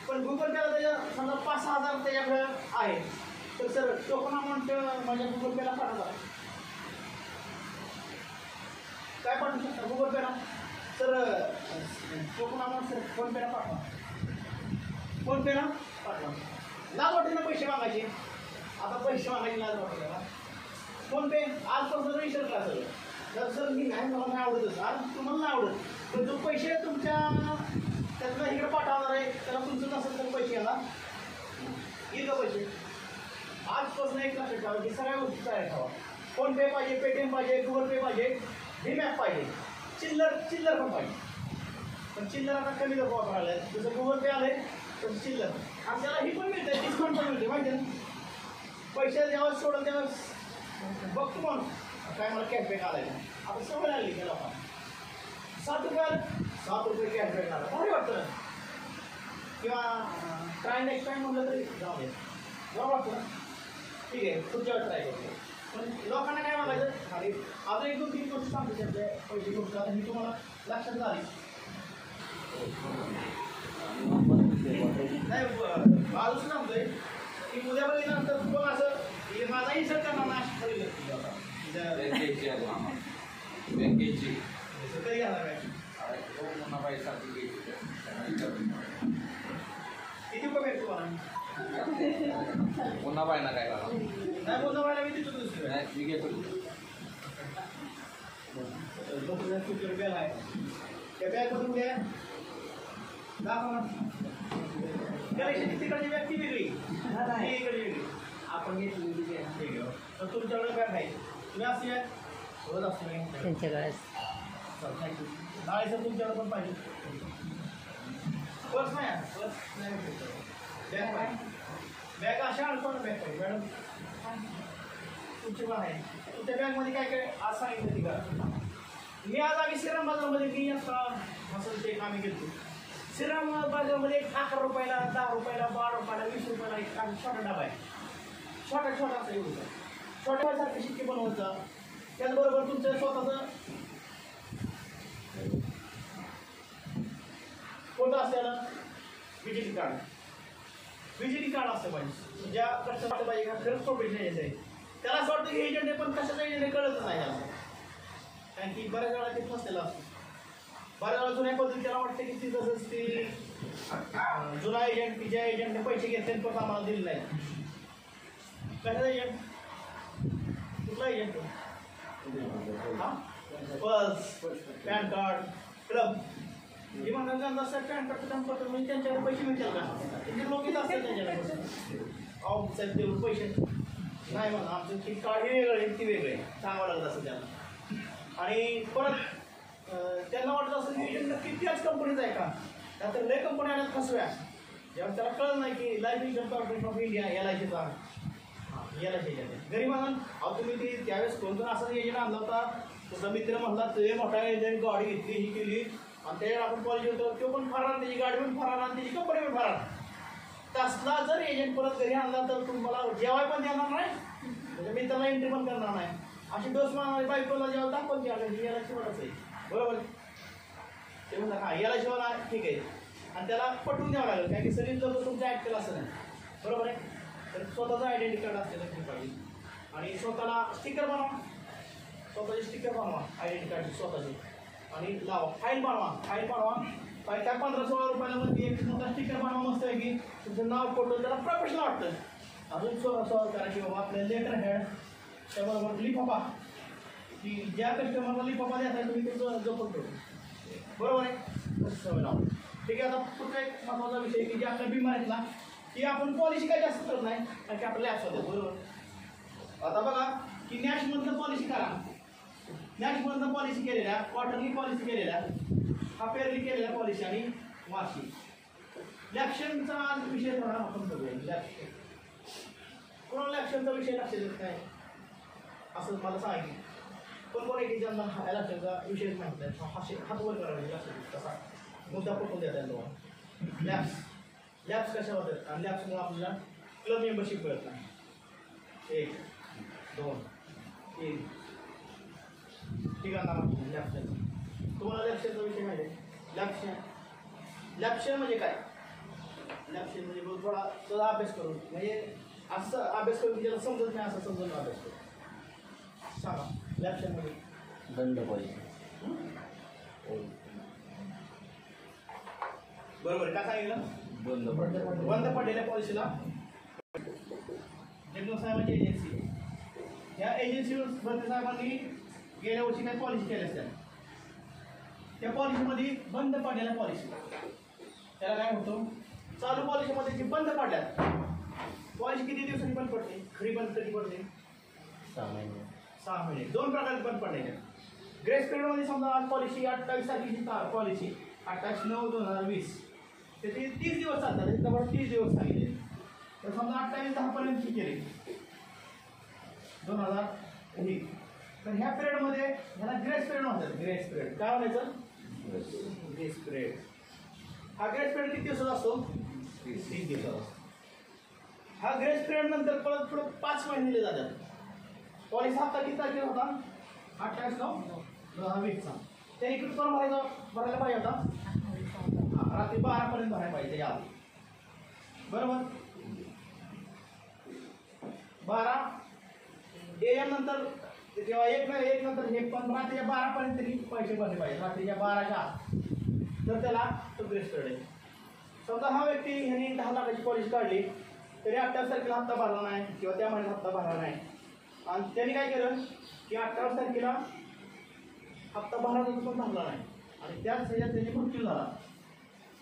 पण गुगल पेला त्याच्या समजा 5-6 हजार त्याच्याकडे आहे तर सर टोकन अमाऊंट माझ्या गुगल पेला पाठवा. काय पाठवू शकता गुगल पेला? सर टोकन अमाऊंट सर फोनपेला पाठवा. फोनपेला पाठवा. लाज वाटेल पैसे मागायचे. आता पैसे मागायचे लाज वाटेल. फोनपे आजपासून रजिस्टर करा सर. तर सर मी नाही, मला नाही आवडतच. आणि तुम्हाला नाही आवडत, पण जो पैसे तुमच्या त्यातनं इकडे पाठवणार आहे त्याला तुमचं नसेल तर पैसे येणार येईल का पैसे? आजपासून एक लक्षात ठेवा की सगळ्या गोष्टी तयार ठेवा. फोन पे पाहिजे, पेटीएम पाहिजे, गुगल पे पाहिजे, भीम ॲप पाहिजे, चिल्लर पण पाहिजे. पण चिल्लर आता कमी लोक वापरायला आहेत. जसं गुगल पे आले तसं चिल्लर. आणि त्याला ही पण मिळते, डिस्काउंट पण मिळते माहिती ना. पैसे जेव्हा सोडून तेव्हा बघतो म्हणून काय मला कॅशबॅक आलाय का. आता सवय लागली त्या लोकांना. 7 रुपये कॅशबॅक आला, भारी वाटतं. किंवा ट्राय नेक्स्ट टाईम म्हटलं तरी जाऊ दे, बरं वाटतं ना. ठीक आहे, पुढच्या वेळेस ट्राय करतो. पण लोकांना काय म्हणायचं, आणि आता 1-2-3 गोष्टी सांगतो त्यातल्या पैसे गोष्ट. आता मी तुम्हाला लक्षात झाली नाही, बाजूच सांगतोय की उद्या बघितल्यानंतर कोण असं माझा इन्सर्ट करणार ना बँकेची कधी घेणार काय किती बघायचं तुम्हाला पुन्हा पाहिजे काय करा नाही बोलणं व्हायला मी तिथं दुसरं मी घेतो. बॅग आहे त्या बॅगमधून उद्या दाखवा तिकडची बॅग ती वेगळी इकडे वेगळी आपण घेतली तर तुमच्याकडे बॅग आहे. तुम्ही असते बॅग रोज असते त्यांच्याकडे नाळे सर तुमच्याकडे पण पाहिजे. पर्स नाही पर्स नाही बॅग पाहिजे. बॅग अशा आणतो ना बॅग पाहिजे मॅडम तुमची पण आहे. तुमच्या बॅगमध्ये काय काय आज सांगितलं ती का. मी आज आम्ही श्रीराम बाजारमध्ये मी आता मसाल्याचे एक आम्ही घेतो. श्रीराम बाजारमध्ये 11 रुपयाला, 10 रुपयाला, 12 रुपयाला, 20 रुपयाला एक छोटा डबा आहे. छोटा असं एवढं छोट्यासारखं शिक्के बनवायचं. त्याचबरोबर तुमचं स्वतःचं फोटो असलेलं व्हिजिटिंग कार्ड असतं पाहिजे. ज्या कस्टमरला पाहिजे का खरंच प्रोफेशनल यायचं आहे. त्याला असं वाटतं की एजंट आहे पण कशाचा एजंट आहे कळतच नाही त्याला. कारण की बऱ्याच वेळा ते फसलेलं असतं. बऱ्याच वेळा जुन्या पद्धती त्याला वाटतं की ती तसंच ती जुना एजंट की ज्या एजंटने पैसे घेतले पण आम्हाला दिले नाही. कशाचा एजंट कुठला एजंट हां बस पॅन कार्ड क्लब हे म्हणतात त्यांचा असं पॅन कार्ड काम करतो म्हणजे त्यांच्याकडे पैसे मिळतील का. ते लोक येत असतात त्यांच्याकडे अहो साहेब तेवढे पैसे नाही म्हणा आमचं ती कार्ड हे वेगळं आहे ती वेगळं आहे सांगावं लागत असं त्यांना. आणि परत त्यांना वाटत असं की एजंट नक्की त्याच कंपनीचा आहे का. त्यानंतर लय कंपन्या आल्यात फसव्या. जेव्हा त्याला कळत नाही की life insurance corporation of India LICचा LIC एजंट गरीबांना. अहो तुम्ही ती त्यावेळेस कोणतं असा एजंट आणला होता तुझा मित्र म्हणला ते मोठा एजंट गाडी घेतली ही केली आणि त्याच्यावर आपण पॉलिसी होतो तो पण फरार, त्याची गाडी पण फरार आणि त्याची कंपनी पण फरार. तसला जर एजंट परत घरी आणला तर तुम्हाला जेवाय पण देणार नाही, म्हणजे मित्राला एंट्री पण करणार नाही. अशी डोस मारणारी बायकोला जेव्हा दाखवून द्या LIC वालाच आहे बरोबर. ते म्हणतात हां LIC वाला ठीक आहे आणि त्याला पटवून द्यावं लागेल कारण की सगळी लोक तुमचं ॲड केलं असं नाही बरोबर आहे. तर स्वतःचं आयडेंटिटी कार्ड असलेलं पाहिजे आणि स्वतःला स्टिकर बनवा. स्वतःचे स्टिकर बनवा आयडेंटिटी कार्डची स्वतःची आणि लावा. फाईल बनवा काय 15-16 रुपयाला मध्ये एक मोठा स्टिकर बनवा मस्त आहे की तुमचं नाव फोटो त्याला प्रोफेशनल वाटतं. अजून सॉल्व करा की बाबा आपल्या लेटर हेड त्याबरोबर लिफाफा की ज्या कस्टमरला लिफाफा द्यायचा तुम्ही तुमचं जपून ठेवतो बरोबर आहे. सवय लावा. ठीक आहे. आता पुढचा एक महत्त्वाचा विषय की जे आपल्या बिमारीतला की आपण पॉलिसी काही जास्त करत नाही कारण की आपल्याला लॅप्स होते बरोबर. आता बघा की नॅशमधनं पॉलिसी करा. नॅशमधनं पॉलिसी केलेल्या, क्वार्टरली पॉलिसी केलेल्या, हाफ इयरली केलेल्या पॉलिसी आणि वार्षिक. लॅक्शनचा आज विषय थोडा आपण बघूया. लॅक्शन कोणाला लॅक्शनचा विषय लक्षात येत नाही असं मला सांगितलं. कोण आहे की ज्यांना लॅक्शनचा विषयच माहिती नाही हात वर करायला लक्षात तसा मुद्दा पटवून देता येतो. लॅब्स कशा होतात आणि लॅब्समुळे आपल्याला क्लब मेंबरशिप मिळत नाही. 1 2 3 ठीक आहे ना. लॅप्शन तुम्हाला लॅप्शनचा विषय माहिती आहे. लॅप्शन म्हणजे काय. लॅप्शन म्हणजे थोडा थोडा अभ्यास करून म्हणजे असं अभ्यास करून की ज्याला समजत नाही असं समजून अभ्यास करू. सांगा लॅप्शन म्हणजे दंड पाहिजे बरोबर काय सांगितलं. बंद पडलेल्या पॉलिसीला जगन साहेबांची एजन्सी या एजन्सीवर भरती साहेबांनी गेल्या वर्षी काही पॉलिसी केल्या असत्या त्या पॉलिसीमध्ये बंद पडलेल्या पॉलिसी त्याला काय होतं चालू पॉलिसीमध्ये जी बंद पडल्यात पॉलिसी किती दिवसांनी बंद पडते खरी बंद कधी पडते 6 महिने 2 प्रकारे बंद पडले ग्रेस पिरियडमध्ये समजा आज पॉलिसी 28 तारखेची पॉलिसी 28/9/2020 त्याचे 30 दिवस चालतात त्याच्यावर 30 दिवस सांगितले तर समजा 28/10 पर्यंत केले 2001 तर ह्या पिरियडमध्ये ह्याला ग्रेस पिरियड म्हणतात ग्रेस पिरियड काय म्हणायचं ग्रेस पिरियड हा ग्रेस पिरियड किती दिवसाचा असतो 30 दिवसाचा असतो हा ग्रेस पिरियड नंतर परत पुढे 5 महिने दिले जातात पॉलिसी हप्ता किती तारखेला होता 28/9/2020 त्याने किती पण भरायला पाहिजे होता रात्री 12 पर्यंत भरायला पाहिजे या बरोबर 12 AM नंतर तेव्हा एक नंतर हे पण रात्रीच्या 12 पर्यंत तरी पैसे भरले पाहिजे रात्रीच्या 12च्या आत तर त्याला तो ग्रेस पिरियड आहे समजा हा व्यक्ती ह्याने 10 लाखाची पॉलिसी काढली तरी 28 तारखेला हप्ता भरला नाही किंवा त्या महिन्यात हप्ता भरला नाही आणि त्यांनी काय केलं की 28 तारखेला हप्ता भरला पण भरला नाही आणि त्याच ह्याच्यात त्याची मृत्यू झाला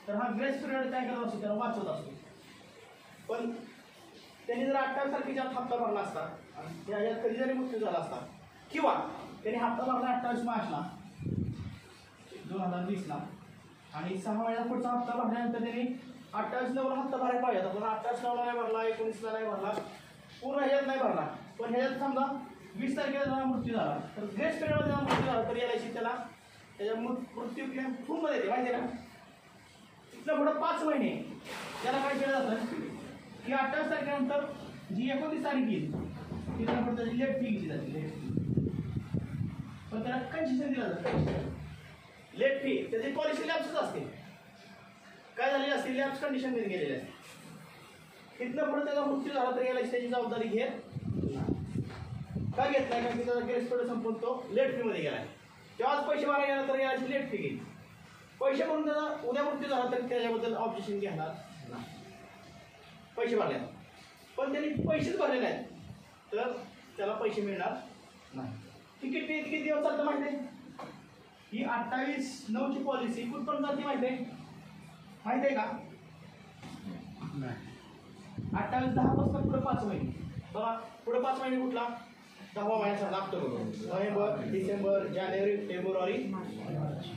तर हा ग्रेस पिरियड काय करत असतो त्याला वाचवत असतो पण त्यांनी जर 28 तारखेच्या हप्ता भरला असता आणि त्या ह्याच्यात कधी जरी मृत्यू झाला असता किंवा त्यांनी हप्ता भरला 28 मार्चला 2020ला आणि 6 महिन्यात पुढचा हप्ता भरल्यानंतर त्यांनी 28/9 हप्ता भरायला पाहिजे होता पण 28/9 नाही भरला 19ला नाही भरला पूर्ण ह्याच्यात नाही भरला पण ह्याच्यात समजा 20 तारखेला जरा मृत्यू झाला तर ग्रेस पिरियडमध्ये जर मृत्यू झाला तर LIC त्याला त्याच्या मृत्यू क्लेम फुलमध्ये येते माहिती आहे का तिथलं पुढं 5 महिने त्याला काय केलं जातं की 28 तारखेनंतर जी 29 तारीख येईल तिथं पुढे त्याची लेट फी घेतली जाते लेट फी पण त्याला कन्सेशन दिलं जातं लेट फी त्याची पॉलिसी लॅप्सच असते काय झालेली असते लॅप्स कंडिशन मध्ये गेलेली असते तिथनं पुढे त्याचा मृत्यू झाला तर LIC त्याची जबाबदारी घेत का घेत नाही कारण की त्याचा ग्रेस पिरियड संपून तो लेट फी मध्ये गेला जेव्हाच पैसे भरायला गेला तर LIC लेट फी घेईल पैसे भरून त्याचा उद्या मृत्यू झाला तर त्याच्याबद्दल ऑब्जेक्शन घेणार नाही पैसे भरले पण त्यांनी पैसेच भरले नाहीत तर त्याला पैसे मिळणार नाही तिकीट किती दिवस चालतं माहिती आहे ही 28/9 ची पॉलिसी कुठपर्यंत जाते माहिती आहे का 28/10 पासून पुढे 5 महिने बघा पुढे 5 महिने कुठला 10वा महिन्याचा लागतो नोव्हेंबर डिसेंबर जानेवारी फेब्रुवारी मार्च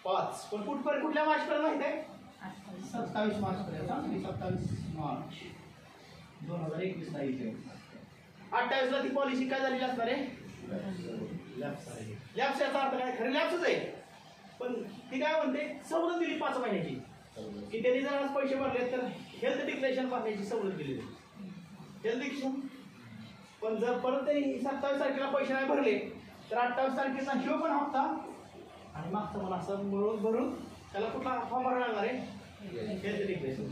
5 पण कुठपर्यंत कुठल्या मार्चपर्यंत माहिती आहे 27 मार्चपर्यंत 27 मार्च 2021 तारीख 28ला ती पॉलिसी काय झालेली असणार आहे लॅप्स याचा अर्थ काय खरी लॅप्सच आहे पण ती काय म्हणते सवलत दिली 5 महिन्याची की त्यांनी जर आज पैसे भरले तर हेल्थ डिक्लेरेशन भरण्याची सवलत दिली हेल्थ डिक्लेरेशन पण जर परत त्यांनी 27 तारखेला पैसे नाही भरले तर 28 तारखेचा ह्यो पण हप्ता आणि मागचं मला असं भरून त्याला कुठला फॉर्म भरायला लागणार आहे हेल्थ डिक्लेरेशन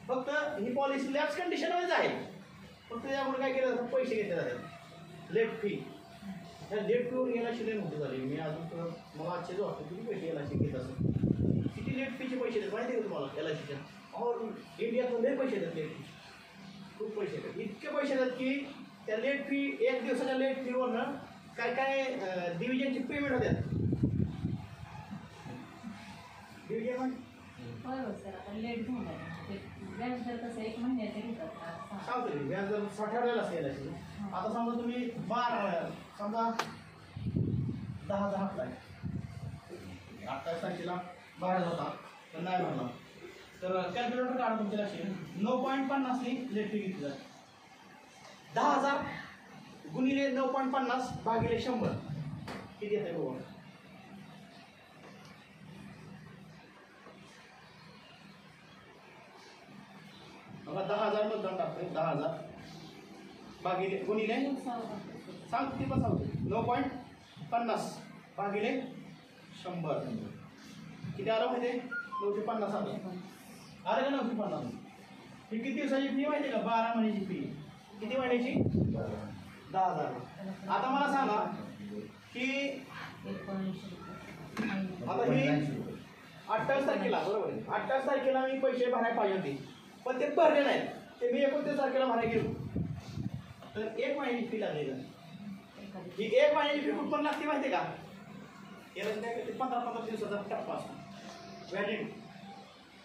फक्त ही पॉलिसी लॅप्स कंडिशनमध्येच आहे फक्त त्यामुळे काय केलं जातं पैसे घेतले जातात लेट फी ह्या लेट फीवर गेला शिले नव्हते झाले मी अजून मला आजचे जो वाटतं किती पैसे याला घेत असं किती लेट फीचे पैसे देतात माहिती आहे का तुम्हाला LICच्या और इंडियातून लय पैसे देतात लेट फी खूप पैसे देतात इतके पैसे देतात की त्या लेट फी 1 दिवसाच्या लेट फीवरनं काय काय डिव्हिजनची पेमेंट होतात डिव्हिजन सांगतो व्याज जर ठरलेलं असेल आता समजा तुम्ही 12 समजा 10 हप्ता आहे 28 तारखेला 12 होता तर नाही भरला तर कॅल्क्युलेटर काढा तुमच्या लक्षात 9.50 नी लेट फी घेतली जाते 10,000 गुणिले 9.50 भागिले 100 किती येते बघा बघा 10,000 मतदान टाकतो 10,000 भागिले गुणिले सांगतो ती पण सांगतो 9.50 भागिले 100 किती आलं माहिती आहे 950 आलं का 950 ही किती दिवसाची फी माहिती आहे का 12 महिन्याची फी किती महिन्याची 10,000 आता मला सांगा की आता ही 28 तारखेला बरोबर आहे 28 तारखेला मी पैसे भरायला पाहिजे होते पण ते भरले नाहीत ते मी 29 तारखेला भरायला गेलो तर 1 महिन्याची फी लागली ही एक महिन्याची फी कुठं पण लागते माहिती का? याला काय करते 15-15 दिवसाचा टप्पा असतो व्हॅलिड.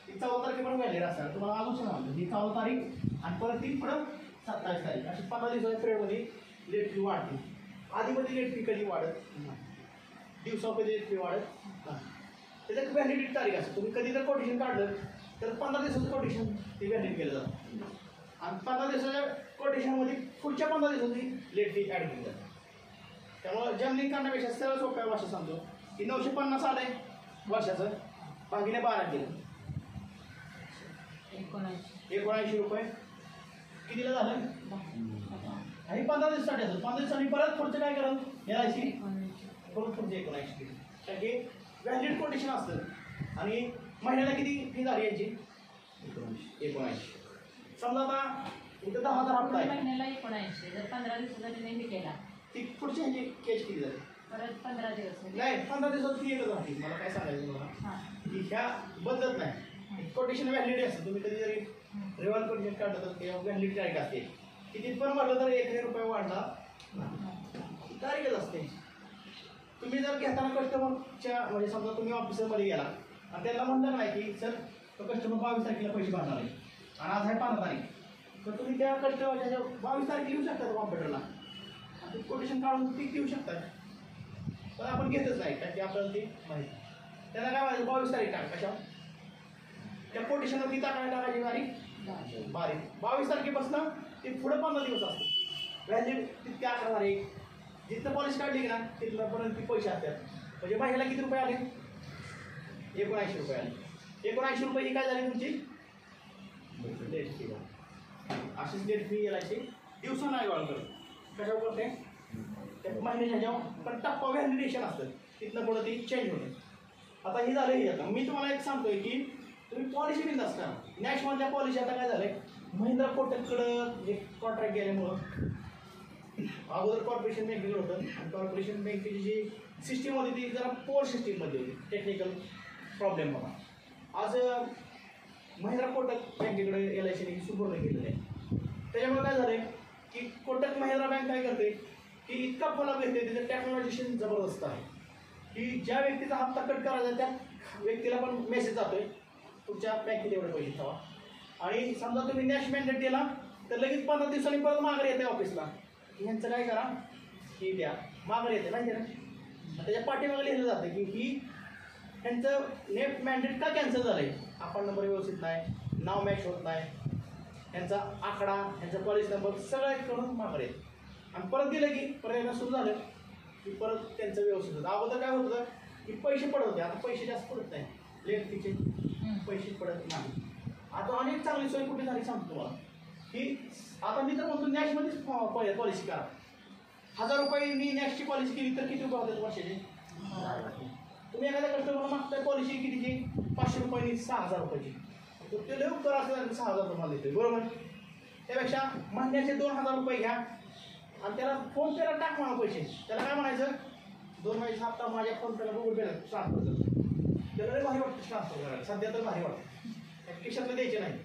ती 14 तारखेपर्यंत व्हॅलिड असणार. तुम्हाला अजून सांगा ही 14 तारीख आणि परत ती पुढं 27 तारीख अशी 15 दिवसाच्या पिरियडमध्ये लेट फी वाढते. आधीमध्ये लेट फी कधी वाढत नाही, दिवसामध्ये लेट फी वाढत नाही. त्याच्यात व्हॅलिडिटी तारीख असते. तुम्ही कधी जर कोटेशन काढलं तर 15 दिवसाचं कोटेशन ते व्हॅलिड केलं जातं आणि 15 दिवसाच्या कोटेशनमध्ये पुढच्या 15 दिवसाची लेट फी ॲड केली जाते. त्यामुळे जर्निंग करण्यापेक्षा सरळ सोप्या भाषा सांगतो की 950 आलं आहे वर्षाचं, भागिले 12 केलं 79 रुपये कितीला झालं. आणि 15 दिवसासाठी असतं. 15 दिवसांनी परत पुढचं काय करा LIC परत पुढचं 79 केलं. कारण की व्हॅलिड कोटेशन असतं आणि महिन्याला किती फी झाली याची 79. समजा आता इथं 10,000 हप्ता आहे महिन्याला 79. जर 15 दिवसासाठी नाही केला ती पुढची ह्याची कॅश किती झाली परत 15 दिवस नाही 15 दिवसात फी एकच राहते. मला काय सांगायचं तुम्हाला की ह्या बदलत नाही. कोटेशन व्हॅलिडिटी असते. तुम्ही कधी जरी रिव्हॉल्व कोटेशन काढलं तर ते व्हॅलिडिटी तारीख असते. किती पण वाढलं तर 1 रुपये वाढला नाही, तारीखच असते. तुम्ही जर घेताना कस्टमरच्या म्हणजे समजा तुम्ही ऑफिसरमध्ये गेला आणि त्यांना म्हणलं नाही की सर तो कस्टमर 22 तारखेला पैसे भरणार आहे आणि आज आहे 15 तारीख, तर तुम्ही त्या कस्टमरच्या 22 तारीख लिहू शकता कॉम्प्युटरला आणि कोटेशन काढून ती देऊ शकता. पण आपण घेतच नाही कारण की आपल्याला ती माहिती. त्यांना काय माहिती 22 तारीख टाक कशा त्या कोटेशनवरती टाकायची तारीख बारीक 22 तारखेपासून ते पुढे 15 दिवस असते. व्हॅलिड तितके 11 तारीख जिथं पॉलिश काढली की ना तिथलं पर्यंत ती पैसे असतात. म्हणजे महिन्याला किती रुपये आले 79 रुपये आले. 79 रुपये ही काय झाली तुमची लेट फी. अशीच लेट फी LIC दिवसा नाही गोळा करत. कशावर करते त्या महिन्याच्या ह्याच्यावर पण टप्पा व्हॅलिडेशन असतं तिथनं पुढं ती चेंज होते. आता हे झालं हे आता मी तुम्हाला एक सांगतोय की तुम्ही पॉलिसी बिंदास करा. नॅशमधल्या पॉलिसी आता काय झालंय महिंद्रा कोटककडं जे कॉन्ट्रॅक्ट गेल्यामुळं अगोदर कॉर्पोरेशन बँकेकडे होतं आणि कॉर्पोरेशन बँकेची जी सिस्टीम होती ती जरा पोअर सिस्टीममध्ये होती. टेक्निकल प्रॉब्लेम होता. आज महिंद्रा कोटक बँकेकडे LICने सुपूर्द केलेलं आहे. त्याच्यामुळे काय झालं आहे की कोटक महिंद्रा बँक काय करते की इतका फॉलोअप घेते त्याचं टेक्नॉलॉजिशन जबरदस्त आहे की ज्या व्यक्तीचा हप्ता कट करायचा त्या व्यक्तीला पण मेसेज जातोय तुमच्या बँकेत एवढे पैसे ठेवा. आणि समजा तुम्ही नॅश मॅन्डेट दिला तर लगेच 15 दिवसांनी परत माघारी येते ऑफिसला की ह्यांचं काय करा ही द्या माघारी येते माहिती ना. त्याच्या पाठीमागे लिहिलं जातं की ही ह्यांचं नेट मॅन्डेट का कॅन्सल झालं आहे. अकाउंट नंबर व्यवस्थित नाही, नाव मॅच होत नाही, ह्यांचा आकडा ह्यांचा पॉलिसी नंबर सगळं करून माघारी येते. आणि परत दिलं की परत येणं सुरू झालं की परत त्यांचं व्यवस्थित होतं. अगोदर काय होतं की पैसे पडत होते, आता पैसे जास्त पडत नाही. लेट फीचे पैसे पडत नाही. आता अनेक चांगली सोय कुठे झाली सांगतो तुम्हाला की आता मी तर म्हणतो नॅशमध्येच पॉलिसी करा. 1000 रुपयांनी नॅशची पॉलिसी केली तर किती रुपये होतात वर्षाचे. तुम्ही एखाद्या कस्टमरला मागताय पॉलिसी कितीची 500 रुपयांनी 6000 रुपयाची, तर ते लय उत्तर असं 6000 रुपये देतोय बरोबर. त्यापेक्षा महिन्याचे 2000 रुपये घ्या आणि त्याला फोन पेला टाक म्हणा पैसे. त्याला काय म्हणायचं 2 महिन्याचा हप्ता माझ्या फोन पेला गुगल पेला ट्रान्सफर करतो. त्याला लय भारी वाटतं ट्रान्सफर करायला. सध्या तर भारी वाटतं. खिशातले द्यायचे नाही.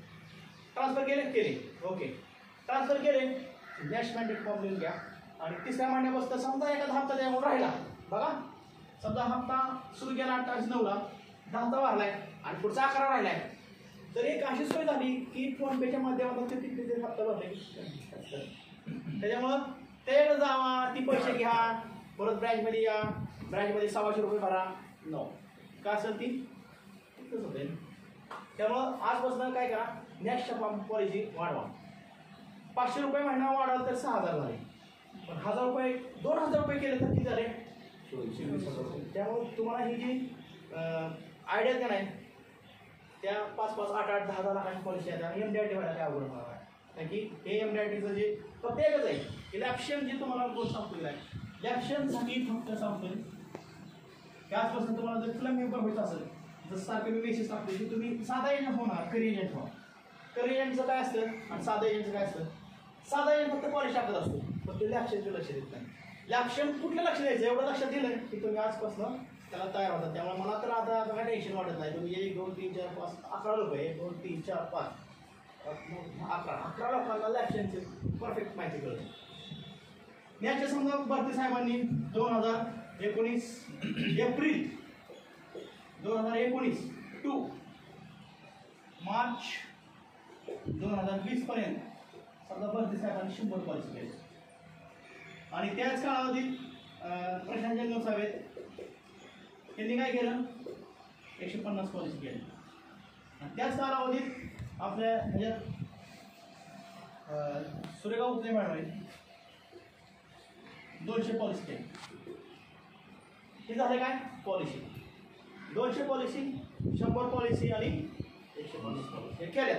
ट्रान्सफर केले ओके ट्रान्सफर केले नॅश मॅन्डेट फॉर्म लिहून घ्या आणि तिसऱ्या महिन्यापासून समजा एखादा हप्ता त्यामुळे राहिला बघा. समजा हप्ता सुरू केला 28/9ला 10चा वारलाय आणि पुढचा 11 राहिलाय तर एक अशी सोय झाली की फोनपेच्या माध्यमातून ते तिथे हप्ता भरले. त्याच्यामुळं ते जावा ती पैसे घ्या परत ब्रँचमध्ये या ब्रँचमध्ये 600 रुपये भरा नो का असेल ती तिथंच होते. त्यामुळं आजपासून काय करा नॅशच्या पॉलिसी वाढवा. 500 रुपये महिना वाढवलं तर 6000 झाले. पण 1000 रुपये 2000 रुपये केले तर किती झाले 24,000. त्यामुळे तुम्हाला ही जी आयडिया द्या नाही त्या 5-5, 8-8, 10-10 लाखांची पॉलिसी आहे आणि MDIT व्हायला काय अवघड होणार आहे. कारण की हे MDITचं जे फक्त एकच आहे की लॅप्शन जे तुम्हाला गोष्ट सांगतो आहे लॅप्शनसाठी फक्त सांगतोय की आजपासून तुम्हाला जर क्लेम मेंबर होत असेल जसं सारखं मी मेसेज टाकतो की तुम्ही साधा एजंट होणार करी एजंट व्हा. करी एजंटचं काय असतं आणि साधा एजंटचं काय असतं. साधा एजंट फक्त पॉलिश टाकत असतो पण ते लॅप्शनचं लक्ष देत नाही. लॅप्शन कुठलं लक्ष द्यायचं एवढं लक्षात दिलं की तुम्ही आजपासून त्याला तयार होतात. त्यामुळे मला तर आता काय टेन्शन वाटत नाही. तुम्ही 1, 2, 3, 4, 5, 11 रुपये 1, 2, 3, 4, 5, 11 लोकांना लॅप्शनची परफेक्ट माहिती कळते. याच्या समजा भरती साहेबांनी 2019 एप्रिल 2019 टू मार्च 2020 पर्यंत समजा भरती साहेबांनी 100 पॉलिसी केली आणि त्याच कालावधीत प्रशांत जंगम साहेब त्यांनी काय केलं 150 पॉलिसी केली आणि त्याच कालावधीत आपल्या ह्याच्यात सुरेगाव उपले मॅडम आहे 200 पॉलिसी केली. हे झाले काय पॉलिसी 200 पॉलिसी 100 पॉलिसी आणि 150 पॉलिसी हे केल्या.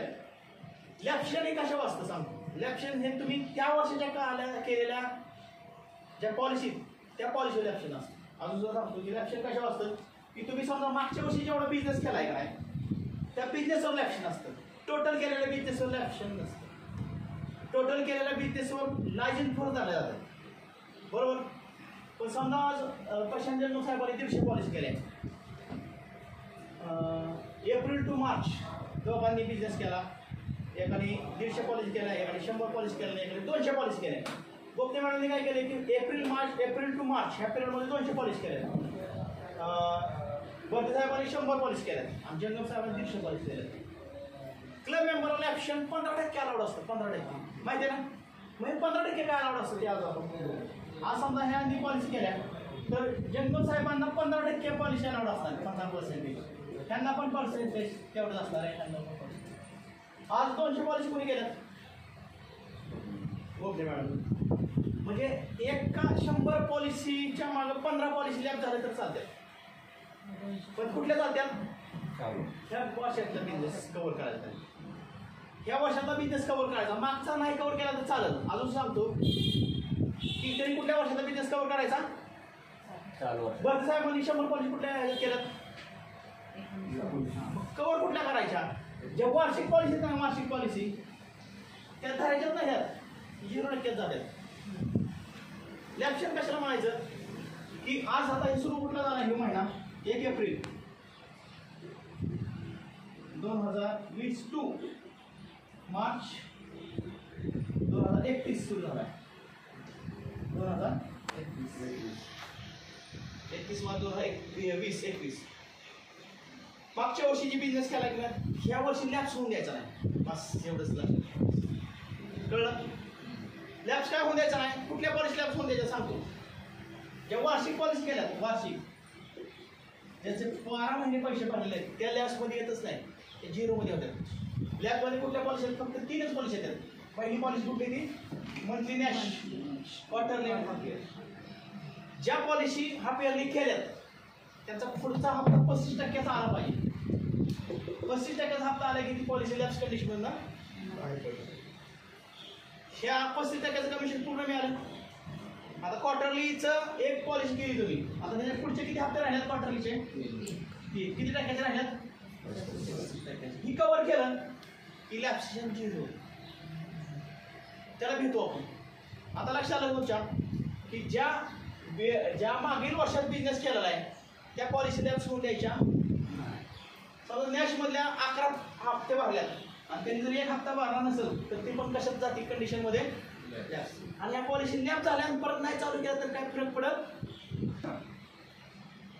लॅप्शन हे कशा वाजतं सांगतो. लॅप्शन हे तुम्ही त्या वर्षाच्या काळाला केलेल्या ज्या पॉलिसी त्या पॉलिसी लॅप्शन असतं. अजून सुद्धा सांगतो की लॅप्शन कशा वाजतं की तुम्ही समजा मागच्या वर्षी जेवढा बिझनेस केलाय का नाही त्या बिझनेसवर लॅप्शन असतं. टोटल केलेल्या बिझनेसवर लॅप्शन नसतं. टोटल केलेल्या बिझनेसवर लायजन फरक झालं जातं बरोबर. पण समजा आज प्रशांत जंगम साहेबांनी 150 पॉलिसी केल्या एप्रिल टू मार्च दोघांनी बिझनेस केला. एकाने 150 पॉलिसी केल्या एकाने 100 पॉलिसी केल्या एकाने 200 पॉलिसी केल्या. गोपने मॅडमने काय केले की एप्रिल टू मार्च ह्या पिरियडमध्ये 200 पॉलिसी केल्या. भरती साहेबांनी 100 पॉलिसी केल्या आणि जंगम साहेबांनी 150 पॉलिसी केल्या. क्लब मेंबरला ॲक्शन 15% अलाउड असतं. 15% माहिती आहे ना. म्हणजे 15% काय अलाउड असतं ते आज आपण आज समजा ह्या आधी पॉलिसी केल्या तर जंगम साहेबांना 15% पॉलिसी अलाउड असणार 15%. त्यांना पण पर्सेंटेज तेवढंच असणार आहे. त्यांना पण आज 200 पॉलिसी कोणी केल्यात ओके मॅडम. म्हणजे एका 100 पॉलिसीच्या मागं 15 पॉलिसी लॅब झाले तर चालतात. पण कुठल्या चालतात ह्या वर्षातला बिझनेस कव्हर करायचा. ह्या वर्षातला बिझनेस कव्हर करायचा मागचा नाही कव्हर केला तर चालत. अजून सांगतो की तरी कुठल्या वर्षातला बिझनेस कव्हर करायचा. भरती साहेबांनी 100 पॉलिसी कुठल्या केल्यात कव्हर कुठल्या करायच्या ज्या वार्षिक पॉलिसी ना वार्षिक पॉलिसी त्या धरायच्याच नाही ह्यात 0% जातात. लॅप्शन कशाला म्हणायचं की आज आता हे सुरू कुठला झाला हे महिना 1 एप्रिल 2020 टू मार्च 2031 सुरू झाला. 2021 मार्च 2020-21 मागच्या वर्षी जी बिझनेस केला गेला ह्या वर्षी लॅप्स होऊन द्यायचा नाही. बस एवढंच लक्षात कळलं. लॅप्स काय होऊन द्यायचा नाही. कुठल्या पॉलिसी लॅप्स होऊन द्यायच्या सांगतो. ज्या वार्षिक पॉलिसी केल्या वार्षिक ज्याचे 12 महिने पैसे भरलेले आहेत त्या लॅप्समध्ये येतच नाही. ते 0मध्ये होतात. लॅबमध्ये कुठल्या पॉलिसी आहेत फक्त 3च पॉलिसी येतात. पहिली पॉलिसी कुठली ती मंथली नॅश क्वार्टरली. ज्या पॉलिसी हाफ इयरली केल्यात त्याचा पुढचा हप्ता 35% आला पाहिजे. 35% हप्ता आला की ती पॉलिसी लॅप्स कंडिशन ना ह्या 35% कमिशन पूर्ण मिळालं. आता क्वार्टरलीचं एक पॉलिसी केली तुम्ही आता त्याच्या पुढचे किती हप्ते राहिल्यात क्वार्टरलीचे किती टक्क्याचे राहिल्यात ही कव्हर केलं की लॅप्सेशन 0 त्याला भेटतो आपण. आता लक्षात आलं तुमच्या की ज्या मागील वर्षात बिझनेस केलेला आहे त्या पॉलिसी लॅप्स होऊन द्यायच्या. समजा नॅशमधल्या 11 हप्ते भरल्यात आणि त्यांनी जर एक हप्ता भरला नसेल तर ते पण कशात जाते कंडिशनमध्ये आणि या पॉलिसी लॅप झाल्या आणि परत नाही चालू केलं तर काय फरक पडत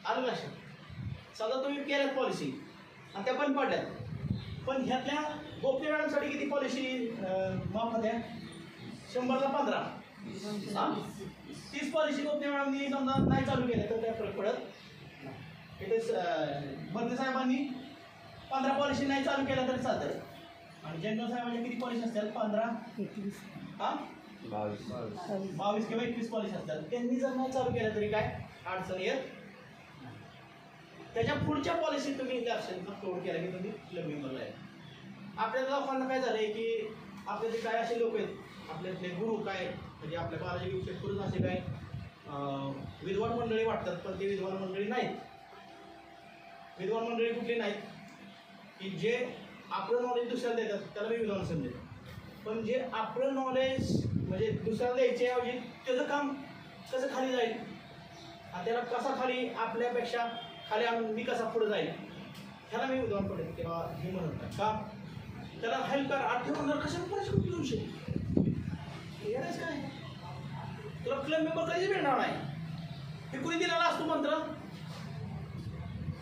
आलं लक्षात. समजा तुम्ही केल्यात पॉलिसी आणि त्या पण पडल्यात पण ह्यातल्या गोपनीय मॅडमसाठी किती पॉलिसी माफ होत्या 100ला 15 30 पॉलिसी गोपनीय मॅडमनी समजा नाही चालू केल्या तर काय फरक पडत. इथे भरती साहेबांनी 15 पॉलिसी नाही चालू केल्या तरी चालतात आणि जनरल साहेबांच्या किती पॉलिसी असतात 15 हां 22 किंवा 21 पॉलिसी असतात. त्यांनी जर नाही चालू केल्या तरी काय अडचण येत. त्याच्या पुढच्या पॉलिसी तुम्ही लॅप्शन कव्हर केला की तुम्ही क्लब मेंबरला आहे. आपल्या लोकांना काय झालंय की आपले जे काय असे लोक आहेत आपल्यातले गुरु काय म्हणजे आपल्या बालाजी विषय करून असे काय विद्वान मंडळी वाटतात पण ते विद्वान मंडळी नाहीत. विद्वान मंडळी कुठली नाहीत की जे आपलं नॉलेज दुसऱ्याला देतात त्याला मी विद्वान समजेल. पण जे आपलं नॉलेज म्हणजे दुसऱ्याला द्यायचे ऐवजी त्याचं काम कसं खाली जाईल आणि त्याला कसा खाली आपल्यापेक्षा खाली आणून मी कसा पुढे जाईल ह्याला मी विद्वान पडेल किंवा हे म्हणत नाही का त्याला हेल्प कर आठवण कसं पैसे कुठे येऊ शकते येण्याच काय तुला क्लब क्लब मेंबर कधीच मिळणार नाही. हे कुणी दिलेला असतो मंत्र?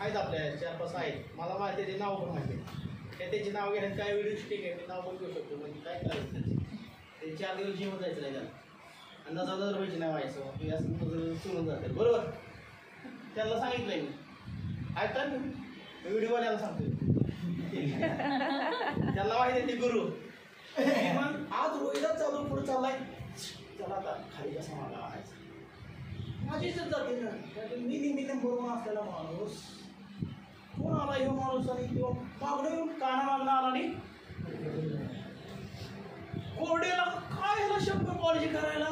आहेत आपल्या 4-5 आहेत, मला माहिती आहे, ते नाव पण माहिती आहे. त्याची नाव घेण्यात काय व्हिडिओ शूटिंग आहे, मी नाव पण घेऊ शकतो. म्हणजे काय करायचं त्याची, ते 4 दिवस जेवण जायचं नाही त्याला, आणि 10,000 रुपयाची नाही व्हायचं, हे असं चुरून जाते. बरोबर, त्यांना सांगितलंय मी, ऐकता मी व्हिडिओवाल्याला सांगतो. त्यांना माहिती आहे ते गुरु. मग आज रोहिदाच चालू पुढे चाललाय, त्याला आता खाली कसा मागा आणायचा, माझी इज्जत जाते ना. मी नेहमी बरोबर असलेला माणूस, कोण आला ह्यो माणूस, आणि किंवा मागणं येऊन काना मागणं आला आणि कोरडेला काय ह्याला 100 पॉलिश करायला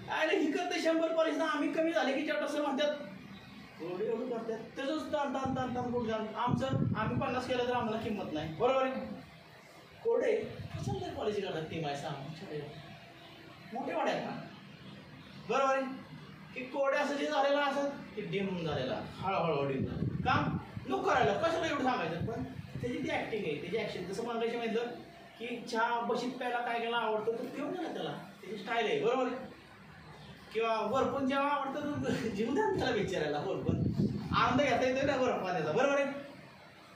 आयला ही करते 100 पॉलिश ना. आम्ही कमी झाले की चट असं म्हणतात, कोरडे एवढं करतात, त्याचंच ताण ताण ताण ताण कुठं जाण. आम्ही 50 केलं तर आम्हाला किंमत नाही. बरोबर आहे. कोरडे कसं पॉलिश करतात ती माय सांग, मोठे वाड्या का? बरोबर आहे की कोरडे असं जे झालेलं असं की डिम झालेला, हळूहळू डिम झालं. काम नको करायला, कशाला एवढं सांगायचं. पण त्याची ती ॲक्टिंग आहे, त्याची ॲक्शन. जसं मागायची माहितलं की चहा बशीत प्यायला काय केला आवडतं तर पिऊन ना त्याला, त्याची स्टाईल आहे. बरोबर आहे. किंवा वरपून जेव्हा आवडतं तर जीव द्या त्याला विचारायला, वरपून आनंद घेता येतो ना बरं पाण्याचा. बरोबर आहे.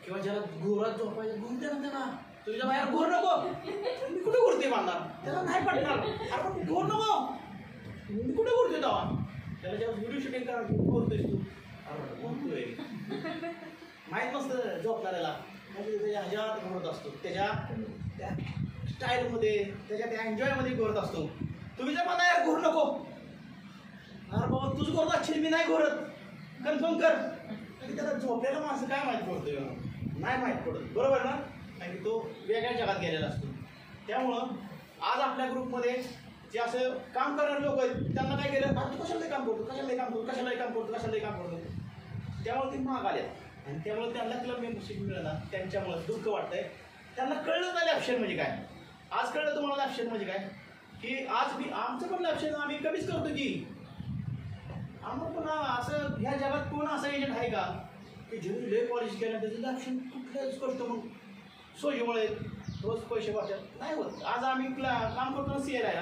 किंवा ज्याला घोरात झोपायचं घुम द्या ना त्याला, तुझ्या बाहेर घोर नको, मी कुठे घुरते बांधणार, त्याला नाही पडणार. अरे घोर नको, मी कुठे घुरते तेव्हा, त्याला जेव्हा व्हिडिओ शूटिंग करा घोरतोयस तू, अरे घोरतोय माहीत नसतं झोपणाऱ्याला. म्हणजे त्याच्या ह्याच्यात घोरत असतो, त्याच्या त्या स्टाईलमध्ये, त्याच्या त्या एन्जॉयमध्ये घोरत असतो. तुम्ही जर म्हणा यार घोर नको, अरे बाबा तूच घोरत असशील, मी नाही घोरत, कन्फर्म कर. आणि त्याला झोपलेला माणसं काय माहीत पडतोय, नाही माहीत पडत. बरोबर ना, कारण की तो वेगळ्या जगात गेलेला असतो. त्यामुळं आज आपल्या ग्रुपमध्ये जे असं काम करणारे लोक आहेत त्यांना काय केलं, तू कशाला काम करतो, कशाला काम करतो, कशाला काम करतो, कशाला काम करतो. त्यामुळे ते महाग आले आणि त्यामुळे त्यांना क्लब मेंबरशिप मिळणार, त्यांच्यामुळे दुःख वाटतंय. त्यांना कळलं नाही लॅप्शन म्हणजे काय. आज कळलं तुम्हाला लॅप्शन म्हणजे काय, की आज मी आमचं पण लॅप्शन आम्ही कमीच करतो की आम्हाला पण असं ह्या जगात कोण असं एजंट आहे का की ज्यांनी लय पॉलिश केलं त्याचं लॅप्शन कुठल्याच गोष्ट मग सोयीमुळे रोज पैसे वाटत नाही होत. आज आम्ही काम करतो ना CRI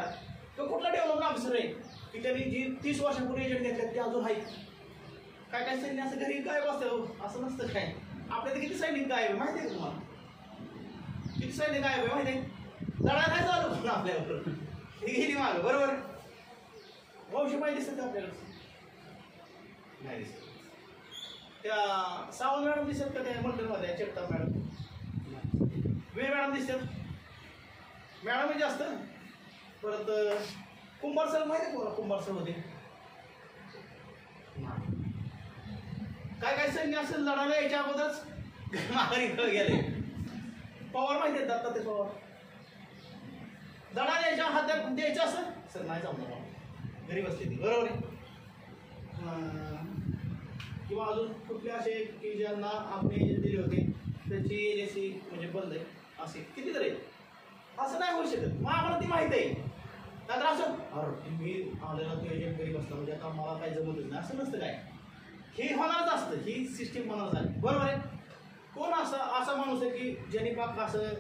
तो कुठला डेव्हलपमेंट ऑफिसर आहे की त्यांनी जी 30 वर्षापूर्वी एजंट घेतले ते अजून आहेत. काय काय सैन्य असं घरी काय बसतं असं नसतं काय. आपल्याला किती सैनिक गायब आहे माहिती आहे का तुम्हाला, किती सैनिक गायब आहे माहिती आहे. लढा नाही चालू करून आपल्यावर गेली मागं. बरोबर वंश माहिती दिसत आपल्याला नाही दिसत. त्या सावंत मॅडम दिसत का त्या मंडळमध्ये, जगताप मॅडम, वीर मॅडम दिसतात. मॅडम जास्त. परत कुंभार सर माहिती आहे कोणा कुंभार सर होते. काय काय सैन्य असेल लढायला यायच्या अगोदरच माघारी गेले. पवार माहिती आहे दत्ता ते पवार, लढायला यायच्या हातात द्यायचं असं सर नाही जमणार घरी बसली ती. बरोबर आहे. किंवा अजून कुठले असे की ज्यांना आपण एजंट दिले होते त्याची एजन्सी म्हणजे बंद आहे असे कितीतरी असं नाही होऊ शकत. मग आम्हाला ती माहिती आहे. नंतर असं अरे मी आलेला तो एजंट घरी बसला म्हणजे आता मला काय जमतच नाही असं नसतं काय. हे होणारच असतं, ही सिस्टीम होणारच आहे. बरोबर आहे. कोण असा माणूस आहे की ज्यांनी पाक असं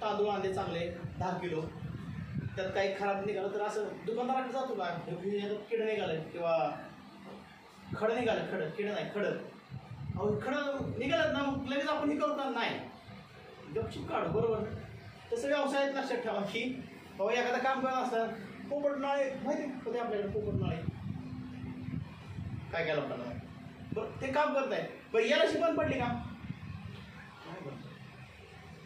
तांदूळ आणले चांगले 10 किलो त्यात काही खराब निघालं तर असं दुकानदाराकडे जातो का किडं निघालं किंवा खडं निघालं, खडं किडं नाही खडं, अहो खडं निघालं ना मग लगेच आपण हे करतो नाही गपचिप काढू. बरोबर. तसं व्यवसायात लक्षात ठेवा की बाबा एखादं काम करत असतं. पोपट नाळे माहिती होते आपल्याकडे, पोपट नाळे काय काय लोकांना बरं ते काम करत आहे. बरं याला शिकवण पडली का